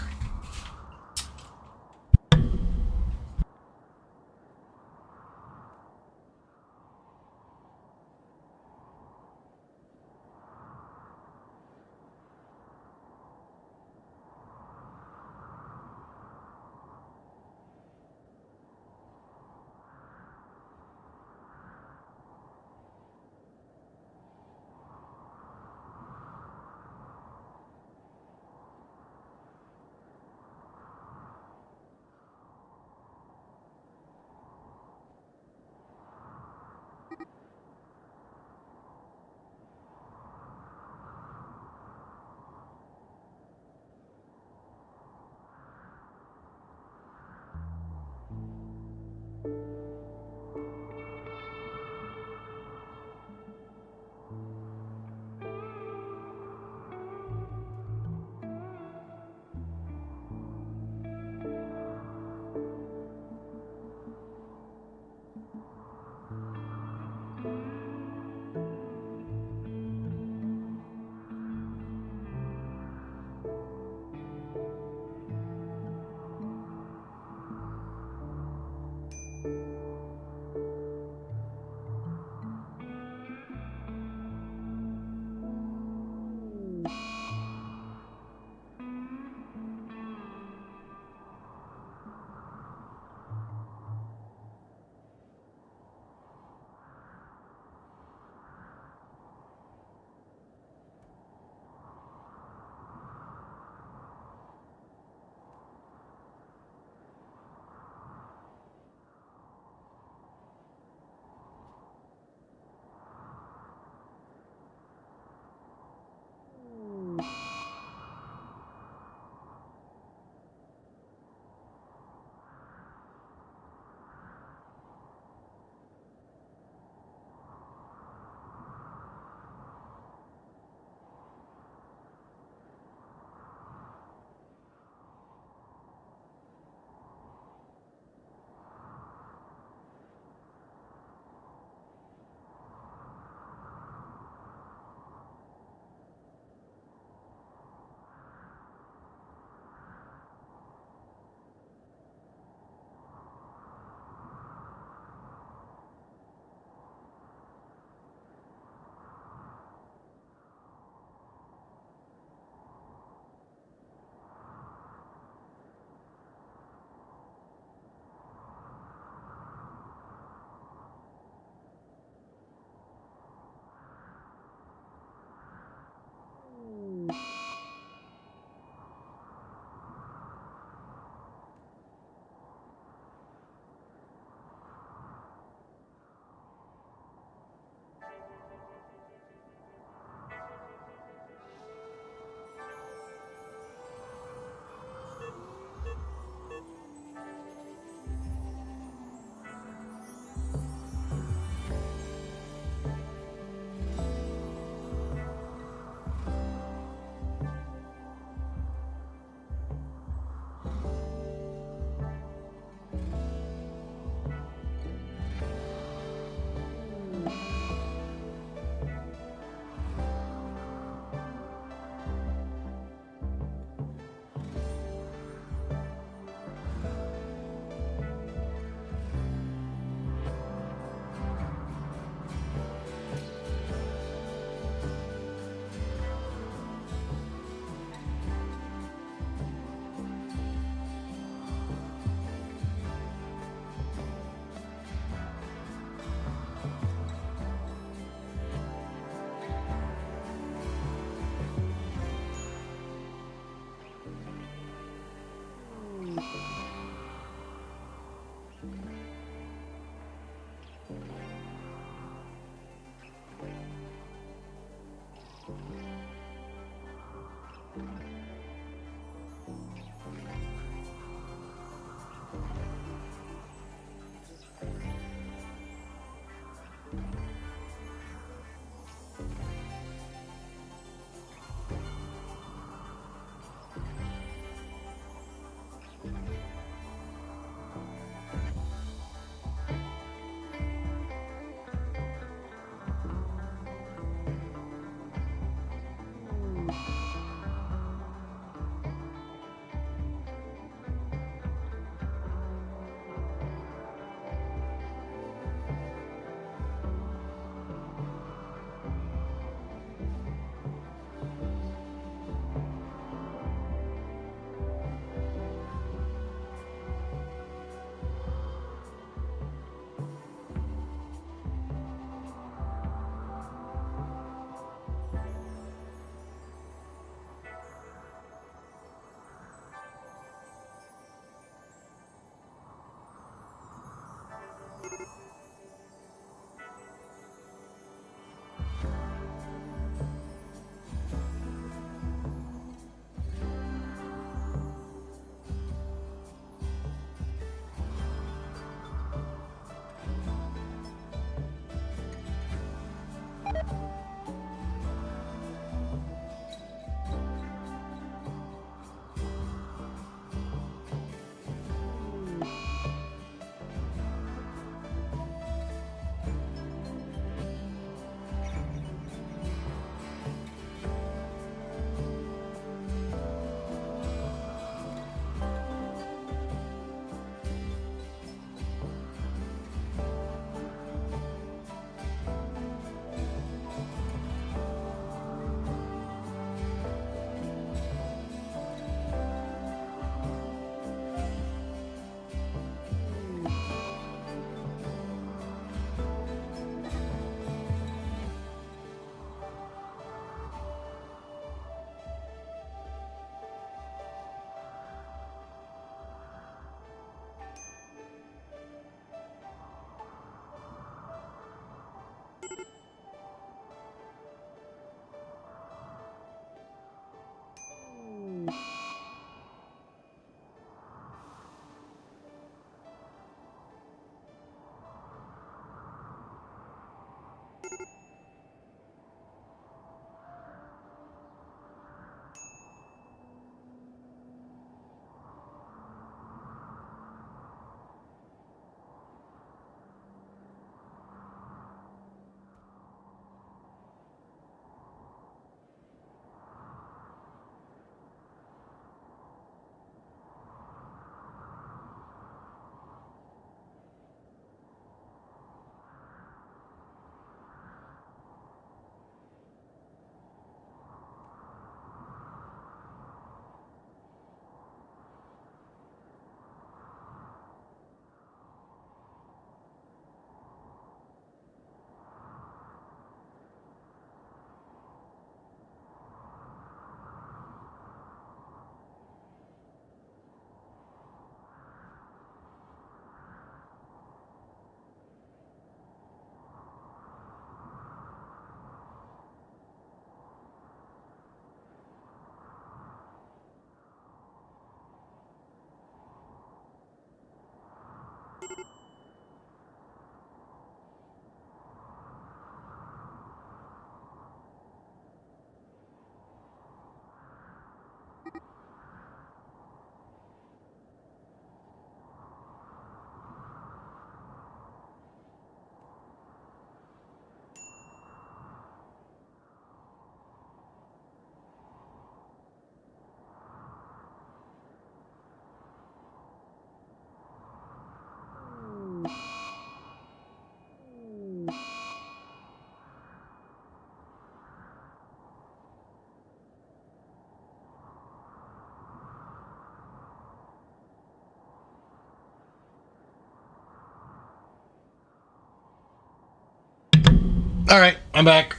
All right, I'm back.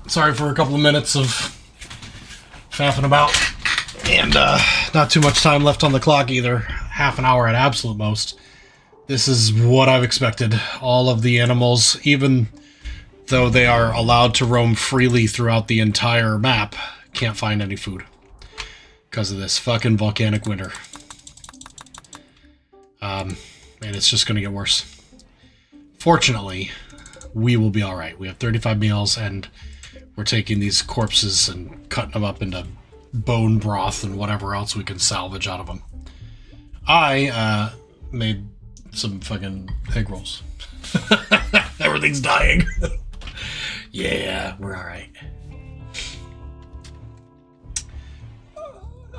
Sorry for a couple of minutes of faffing about. And not too much time left on the clock either. Half an hour at absolute most. This is what I've expected. All of the animals, even though they are allowed to roam freely throughout the entire map, can't find any food. Because of this fucking volcanic winter. And it's just going to get worse. Fortunately, we will be alright. We have 35 meals, and we're taking these corpses and cutting them up into bone broth and whatever else we can salvage out of them. I made some fucking egg rolls. Everything's dying. Yeah, we're alright.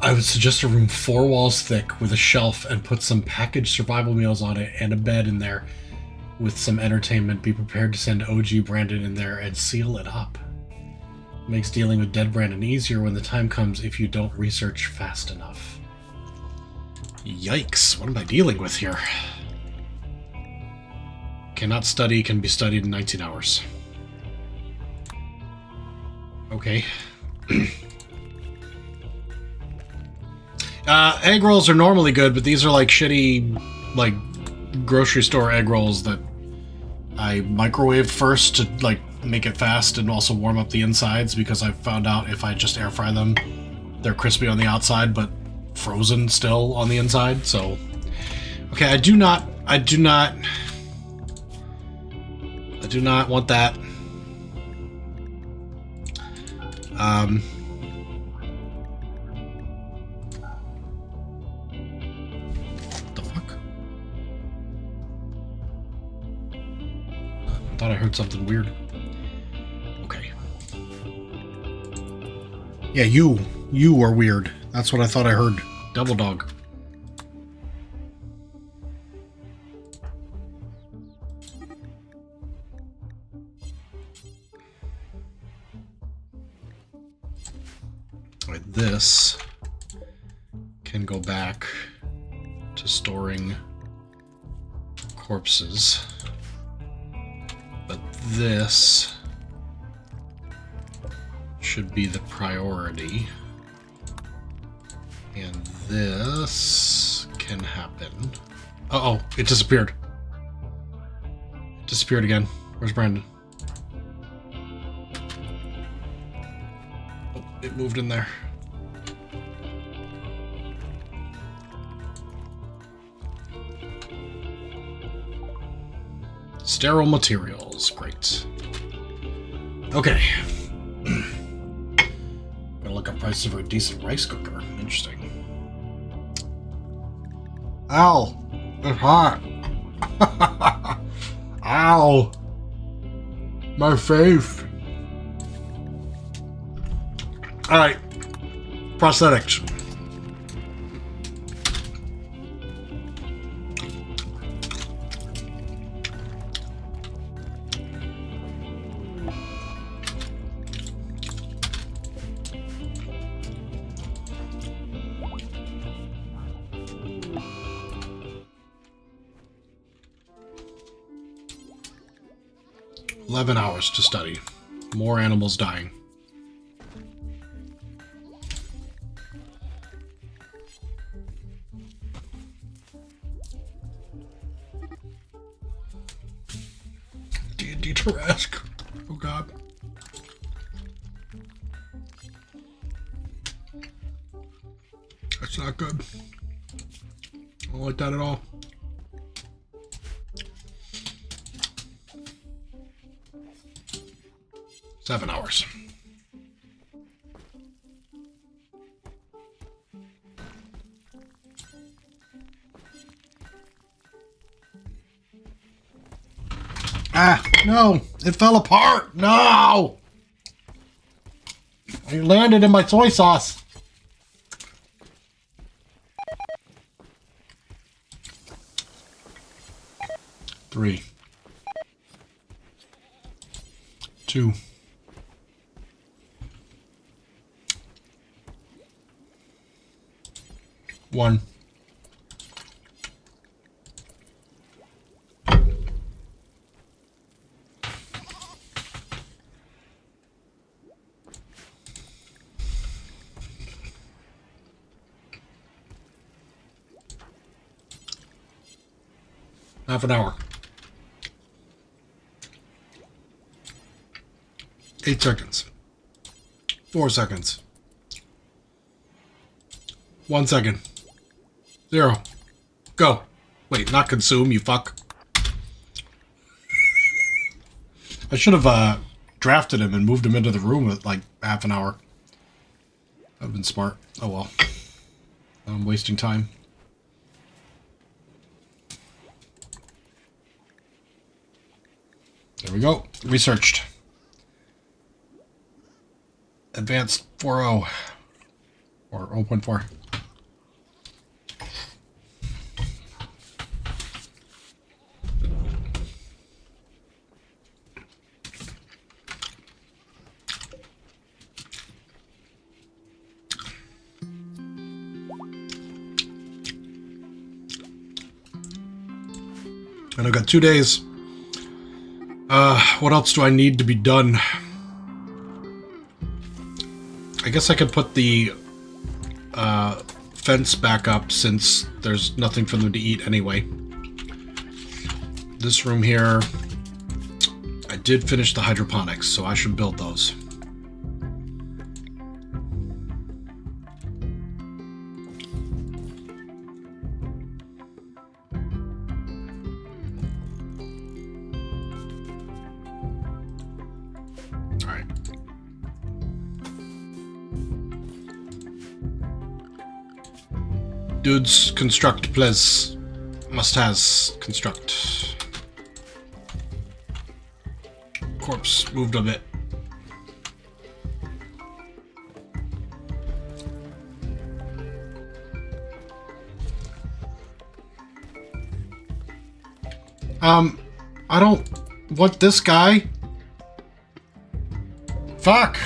I would suggest a room 4 walls thick with a shelf and put some packaged survival meals on it and a bed in there with some entertainment. Be prepared to send OG Brandon in there and seal it up. Makes dealing with dead Brandon easier when the time comes if you don't research fast enough. Yikes, what am I dealing with here? Cannot study, can be studied in 19 hours. Okay. Egg rolls are normally good, but these are like shitty, like, grocery store egg rolls that I microwave first to, like, make it fast and also warm up the insides, because I found out if I just air fry them, they're crispy on the outside, but frozen still on the inside, so... Okay, I do not want that. What the fuck? I thought I heard something weird. Okay. Yeah, you are weird. That's what I thought I heard. Devil dog. Right, this can go back to storing corpses, but this should be the priority, and this can happen. Uh-oh, it disappeared. It disappeared again. Where's Brandon? Oh, it moved in there. Sterile materials, great. Okay. Gonna look up prices for a decent rice cooker. Interesting. Ow! It's hot. Ow! My face. Alright. Prosthetics. $11 to study. More animals dying. D&D Tarrasque. Oh god. That's not good. I don't like that at all. $7. Ah, no! It fell apart! No! It landed in my soy sauce. Three. 2. 1. Half an hour. 8 seconds. 4 seconds. 1 second. 0. Go. Wait, not consume, you fuck. I should have drafted him and moved him into the room at like half an hour. That would have been smart. Oh well. I'm wasting time. There we go. Researched. Advanced 4.0. Or 0.4. And I've got 2 days. What else do I need to be done? I guess I could put the fence back up since there's nothing for them to eat anyway. This room here, I did finish the hydroponics, so I should build those. Dudes, construct, please. Must has construct. Corpse moved a bit. I don't want this guy. Fuck.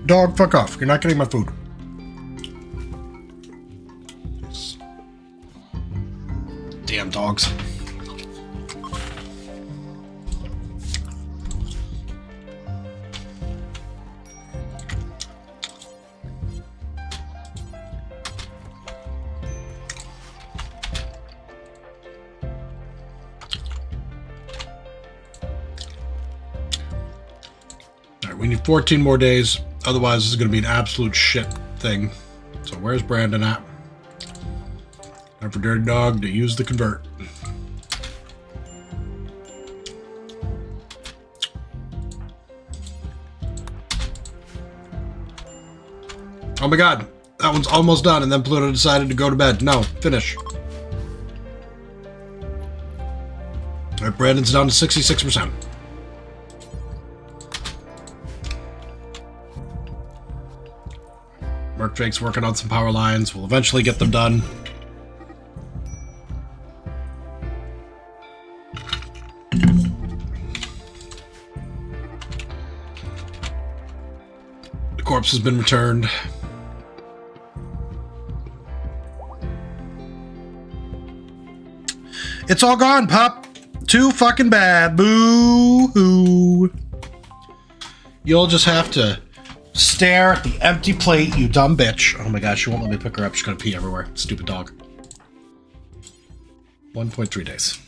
Dog, fuck off. You're not getting my food. Damn dogs. Alright, we need 14 more days. Otherwise, this is going to be an absolute shit thing. So where's Brandon at? Time for Dirty Dog to use the convert. Oh my god. That one's almost done, and then Pluto decided to go to bed. No, finish. Alright, Brandon's down to 66%. Drake's working on some power lines. We'll eventually get them done. The corpse has been returned. It's all gone, pup. Too fucking bad. Boo-hoo. You'll just have to stare at the empty plate, you dumb bitch. Oh my god, she won't let me pick her up. She's gonna pee everywhere. Stupid dog. 1.3 days.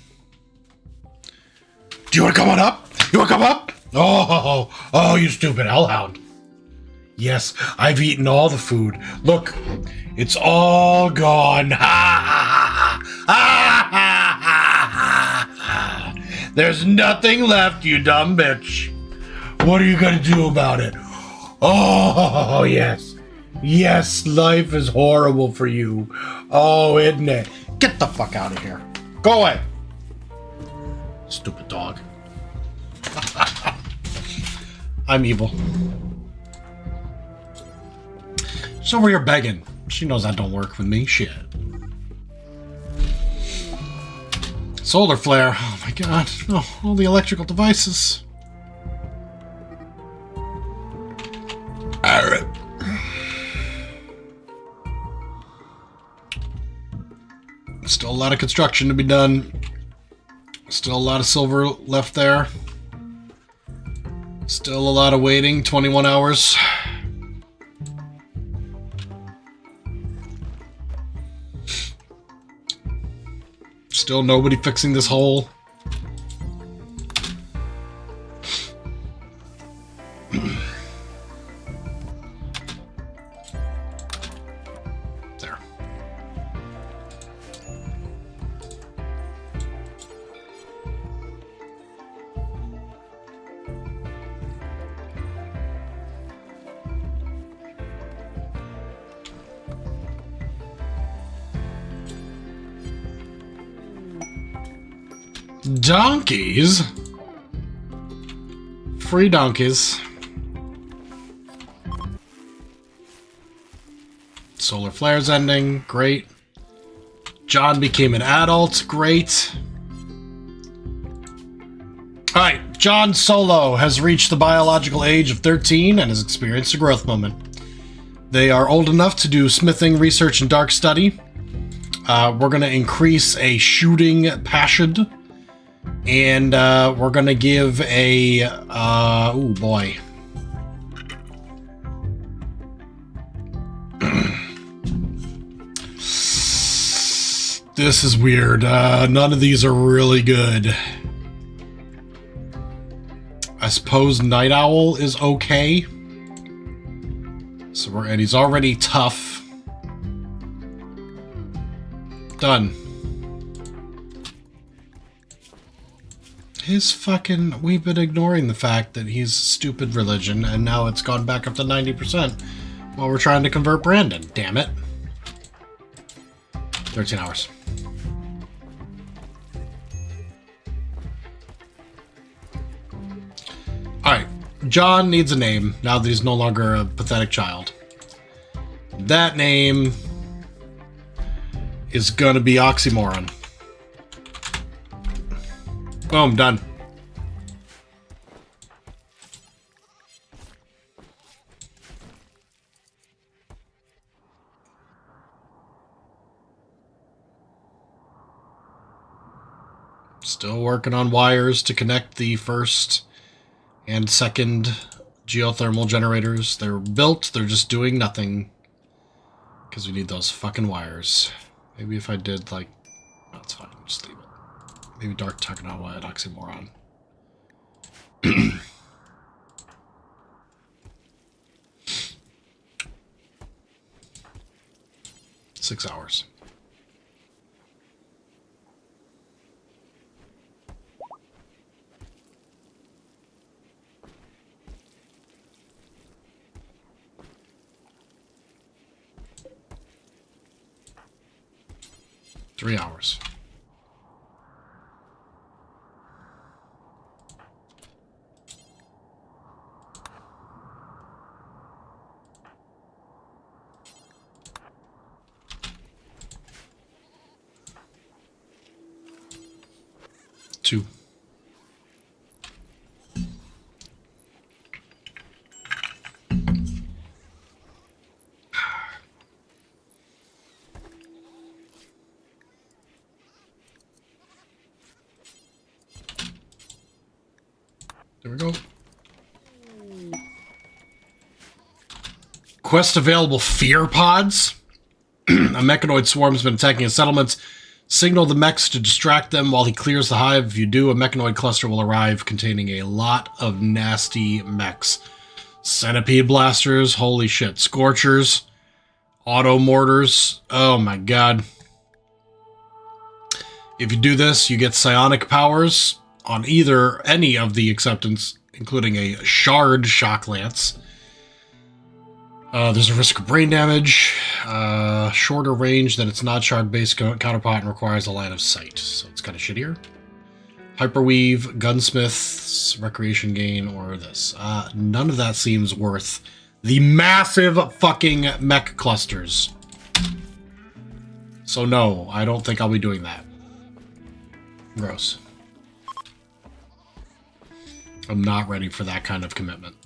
Do you want to come on up? You want to come up? Oh, you stupid hellhound. Yes, I've eaten all the food. Look, it's all gone. There's nothing left, you dumb bitch. What are you gonna do about it? Oh, yes. Yes, life is horrible for you. Oh, isn't it? Get the fuck out of here. Go away. Stupid dog. I'm evil. She's over here begging. She knows that don't work with me. Shit. Solar flare. Oh my god. Oh, all the electrical devices. Alright. Still Still a lot of construction to be done. Still a lot of silver left there. Still a lot of waiting. 21 hours. Still nobody fixing this hole. There. Donkeys? Free donkeys. Solar flares ending. Great. John became an adult. Great. Alright, John Solo has reached the biological age of 13 and has experienced a growth moment. They are old enough to do smithing, research, and dark study. We're going to increase a shooting passion. And we're going to give a... oh boy. This is weird. None of these are really good. I suppose Night Owl is okay. So and he's already tough. Done. His fucking... We've been ignoring the fact that he's stupid religion, and now it's gone back up to 90% while we're trying to convert Brandon. Damn it. 13 hours. Alright. John needs a name, now that he's no longer a pathetic child. That name is gonna be Oxymoron. Boom, done. Still working on wires to connect the first and second geothermal generators. They're built, they're just doing nothing. Because we need those fucking wires. Maybe if I did, like... No, it's fine, just leave it. Maybe Dark Takanawa at Oxymoron. 6 hours. Three hours. Two. There we go. Quest available fear pods. A mechanoid swarm has been attacking his settlements. Signal the mechs to distract them while he clears the hive. If you do, a mechanoid cluster will arrive containing a lot of nasty mechs. Centipede blasters, holy shit. Scorchers, auto mortars, oh my god. If you do this, you get psionic powers on any of the acceptance, including a shard shock lance. There's a risk of brain damage, shorter range than its non-shard-based counterpart, and requires a line of sight, so it's kind of shittier. Hyperweave, gunsmiths, recreation gain, or this. None of that seems worth the massive fucking mech clusters. So no, I don't think I'll be doing that. Gross. I'm not ready for that kind of commitment.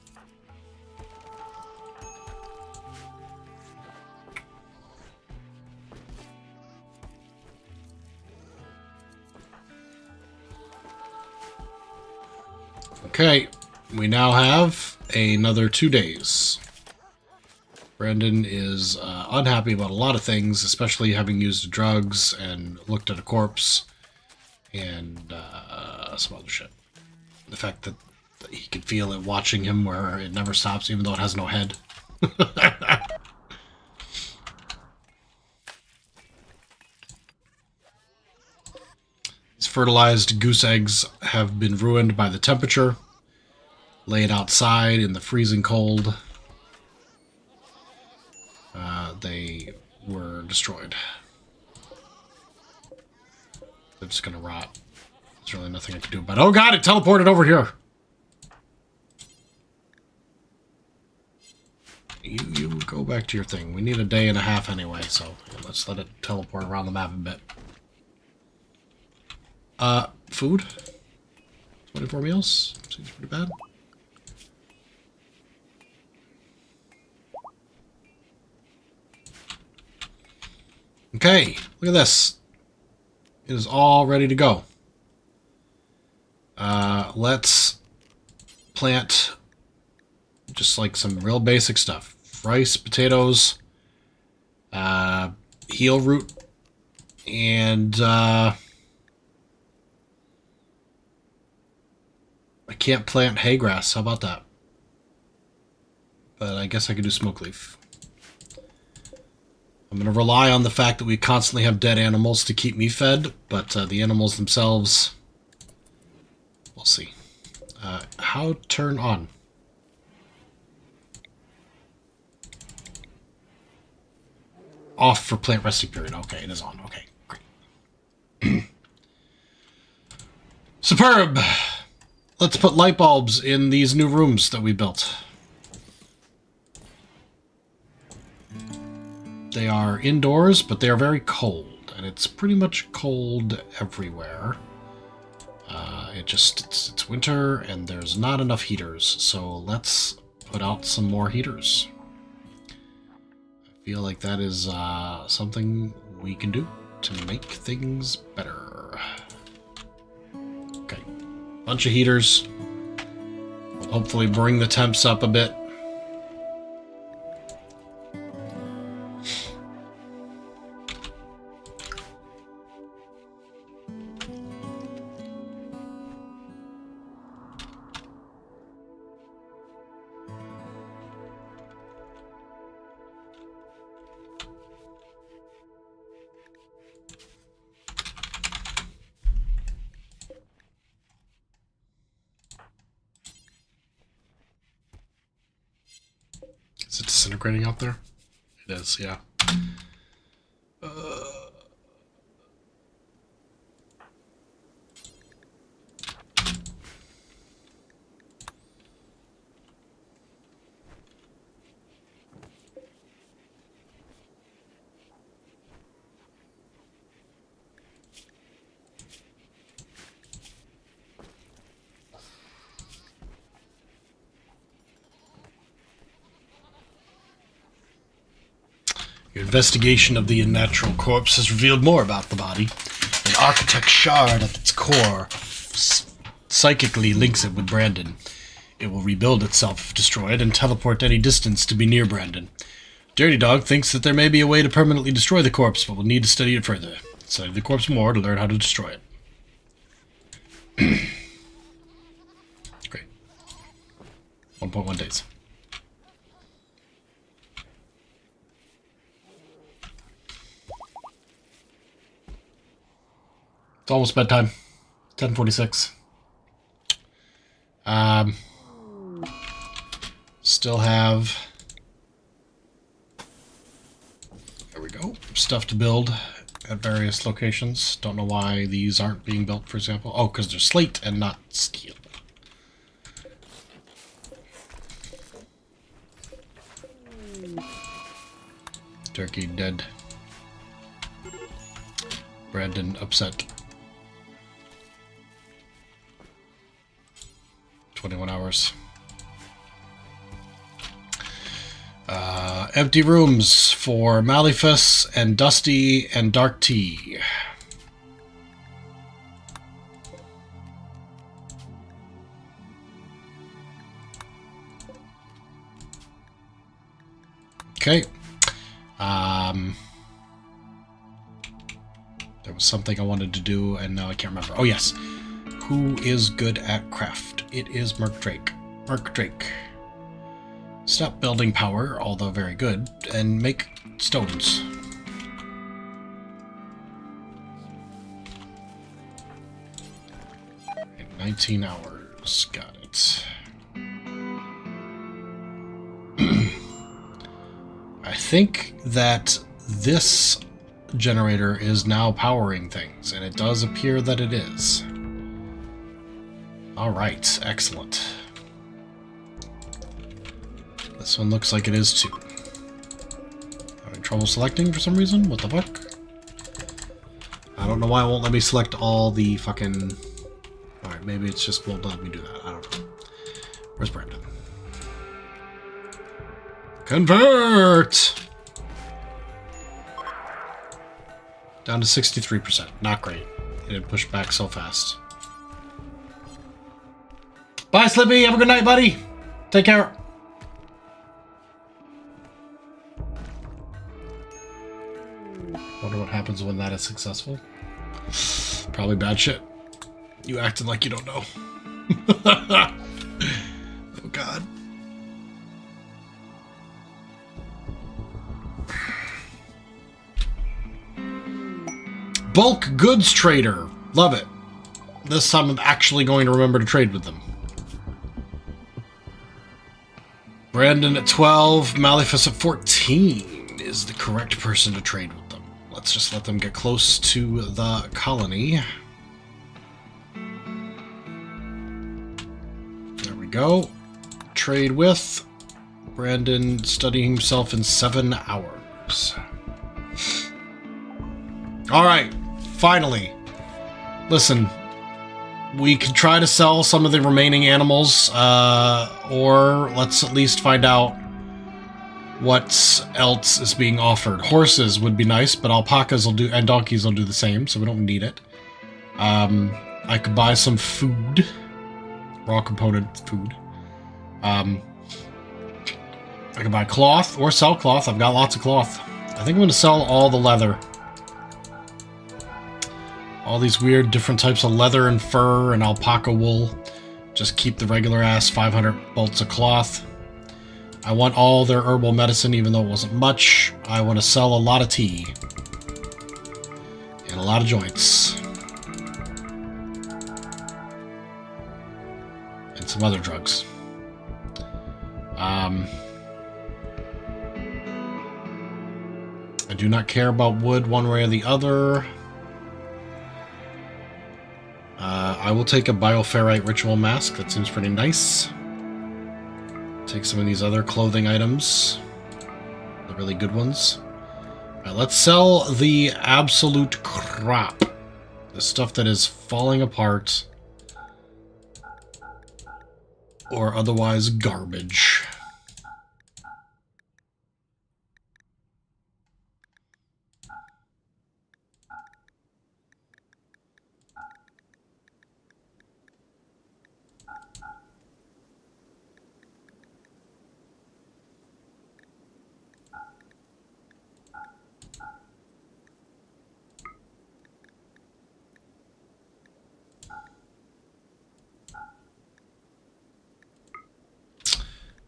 Okay, we now have another 2 days. Brandon is unhappy about a lot of things, especially having used drugs and looked at a corpse and some other shit. The fact that he can feel it watching him where it never stops, even though it has no head. These fertilized goose eggs have been ruined by the temperature. Laid outside in the freezing cold. They were destroyed. They're just gonna rot. There's really nothing I can do about it. Oh god, it teleported over here! You go back to your thing. We need a day and a half anyway, so let's let it teleport around the map a bit. Food? 24 meals? Seems pretty bad. Okay, look at this. It is all ready to go. Let's plant just like some real basic stuff. Rice, potatoes, heel root, and I can't plant hay grass. How about that? But I guess I could do smoke leaf. I'm going to rely on the fact that we constantly have dead animals to keep me fed, but the animals themselves, we'll see. How turn on? Off for plant resting period. Okay, it is on. Okay, great. Superb! Let's put light bulbs in these new rooms that we built. They are indoors, but they are very cold, and it's pretty much cold everywhere. It's winter, and there's not enough heaters, so let's put out some more heaters. I feel like that is something we can do to make things better. Okay, bunch of heaters. We'll hopefully bring the temps up a bit. Is it disintegrating out there? It is, yeah. Your investigation of the unnatural corpse has revealed more about the body. An architect shard at its core psychically links it with Brandon. It will rebuild itself if destroyed and teleport any distance to be near Brandon. DrtyDawg thinks that there may be a way to permanently destroy the corpse, but will need to study it further. Study the corpse more to learn how to destroy it. Great. 1.1 days. It's almost bedtime. 10:46. Still have... There we go. Stuff to build at various locations. Don't know why these aren't being built, for example. Oh, because they're slate and not steel. Turkey dead. Brandon upset. 21 hours. Empty rooms for Malifus and Dusty and Dark Tea. Okay. There was something I wanted to do, and now I can't remember. Oh, yes. Who is good at craft? It is Merc Drake. Merc Drake. Stop building power, although very good, and make stones. In 19 hours. Got it. I think that this generator is now powering things, and it does appear that it is. Alright, excellent. This one looks like it is too. Having trouble selecting for some reason? What the fuck? I don't know why it won't let me select all the fucking... Alright, maybe it's just won't let me do that. I don't know. Where's Brandon? Convert! Down to 63%. Not great. It had pushed back so fast. Bye, Slippy. Have a good night, buddy. Take care. Wonder what happens when that is successful. Probably bad shit. You acting like you don't know. Oh, God. Bulk goods trader. Love it. This time I'm actually going to remember to trade with them. Brandon at 12, Malifus at 14 is the correct person to trade with them. Let's just let them get close to the colony. There we go. Trade with Brandon studying himself in 7 hours. Alright, finally. Listen, we can try to sell some of the remaining animals, or let's at least find out what else is being offered. Horses would be nice, but alpacas will do, and donkeys will do the same, so we don't need it. I could buy some food, raw component food. I could buy cloth, or sell cloth. I've got lots of cloth. I think I'm going to sell all the leather. All these weird different types of leather and fur and alpaca wool. Just keep the regular ass 500 bolts of cloth. I want all their herbal medicine, even though it wasn't much. I want to sell a lot of tea. And a lot of joints. And some other drugs. I do not care about wood one way or the other. I will take a bioferrite ritual mask. That seems pretty nice. Take some of these other clothing items. The really good ones. Alright, let's sell the absolute crap. The stuff that is falling apart. Or otherwise garbage.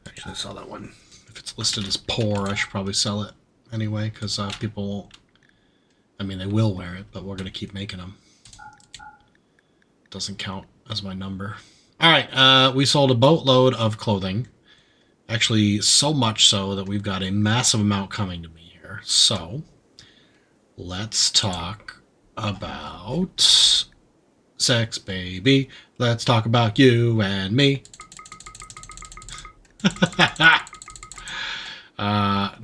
Actually, sell that one. If it's listed as poor, I should probably sell it anyway, because people won't... I mean, they will wear it, but we're going to keep making them. Doesn't count as my number. Alright, we sold a boatload of clothing. Actually, so much so that we've got a massive amount coming to me here. So, let's talk about sex, baby. Let's talk about you and me.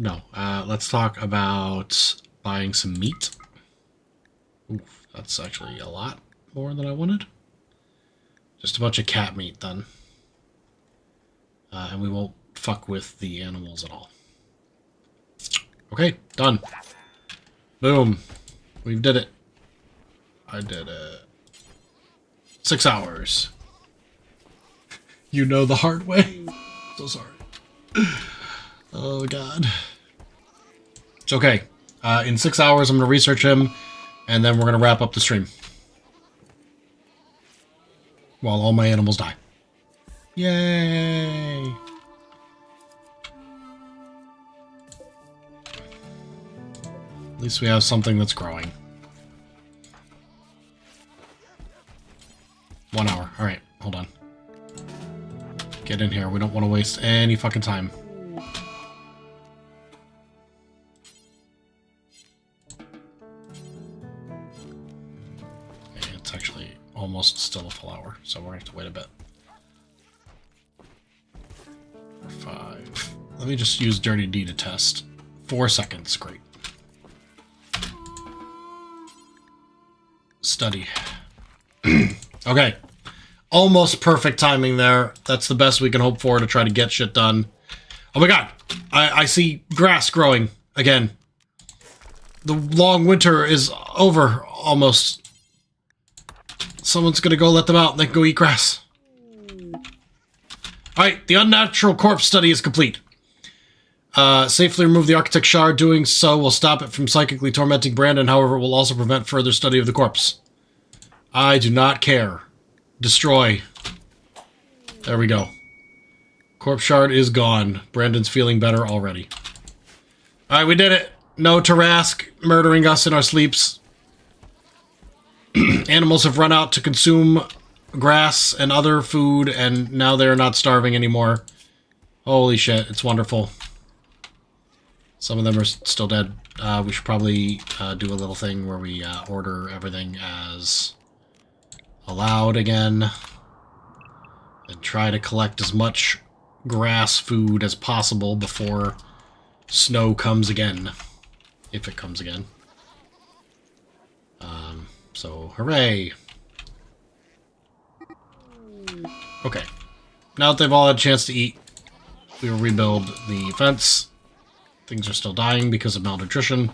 No. Let's talk about buying some meat. Oof, that's actually a lot more than I wanted. Just a bunch of cat meat, then. And we won't fuck with the animals at all. Okay, done. Boom. We did it. I did it. 6 hours. You know the hard way. So sorry. Oh, God. It's okay. In 6 hours, I'm going to research him, and then we're going to wrap up the stream. While all my animals die. Yay! At least we have something that's growing. 1 hour. Alright, hold on. Get in here. We don't want to waste any fucking time. Okay, it's actually almost still a full hour, so we're going to have to wait a bit. 5. Let me just use Dirty D to test. 4 seconds. Great. Study. Okay. Almost perfect timing there. That's the best we can hope for to try to get shit done. Oh my god. I see grass growing again. The long winter is over almost. Someone's gonna go let them out and they can go eat grass. Alright, the unnatural corpse study is complete. Safely remove the architect's shard. Doing so will stop it from psychically tormenting Brandon. However, it will also prevent further study of the corpse. I do not care. Destroy. There we go. Corpse shard is gone. Brandon's feeling better already. Alright, we did it. No Tarask murdering us in our sleeps. Animals have run out to consume grass and other food, and now they're not starving anymore. Holy shit, it's wonderful. Some of them are still dead. We should probably do a little thing where we order everything as allowed again. And try to collect as much grass food as possible before snow comes again. If it comes again. So, hooray! Okay. Now that they've all had a chance to eat, we will rebuild the fence. Things are still dying because of malnutrition.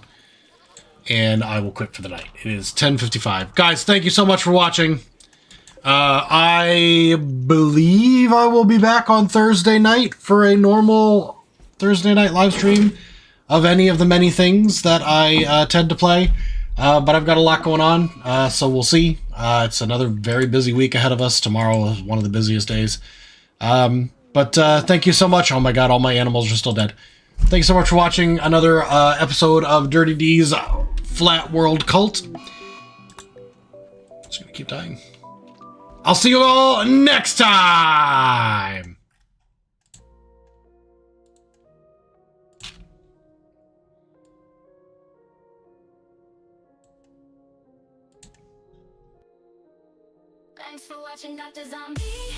And I will quit for the night. It is 10:55. Guys, thank you so much for watching. I believe I will be back on Thursday night for a normal Thursday night live stream of any of the many things that I tend to play. But I've got a lot going on, so we'll see. It's another very busy week ahead of us. Tomorrow is one of the busiest days. But thank you so much. Oh my god, all my animals are still dead. Thank you so much for watching another episode of Dirty D's Flat World Cult. Just gonna keep dying. I'll see you all next time! Thanks for watching Doctrzombie.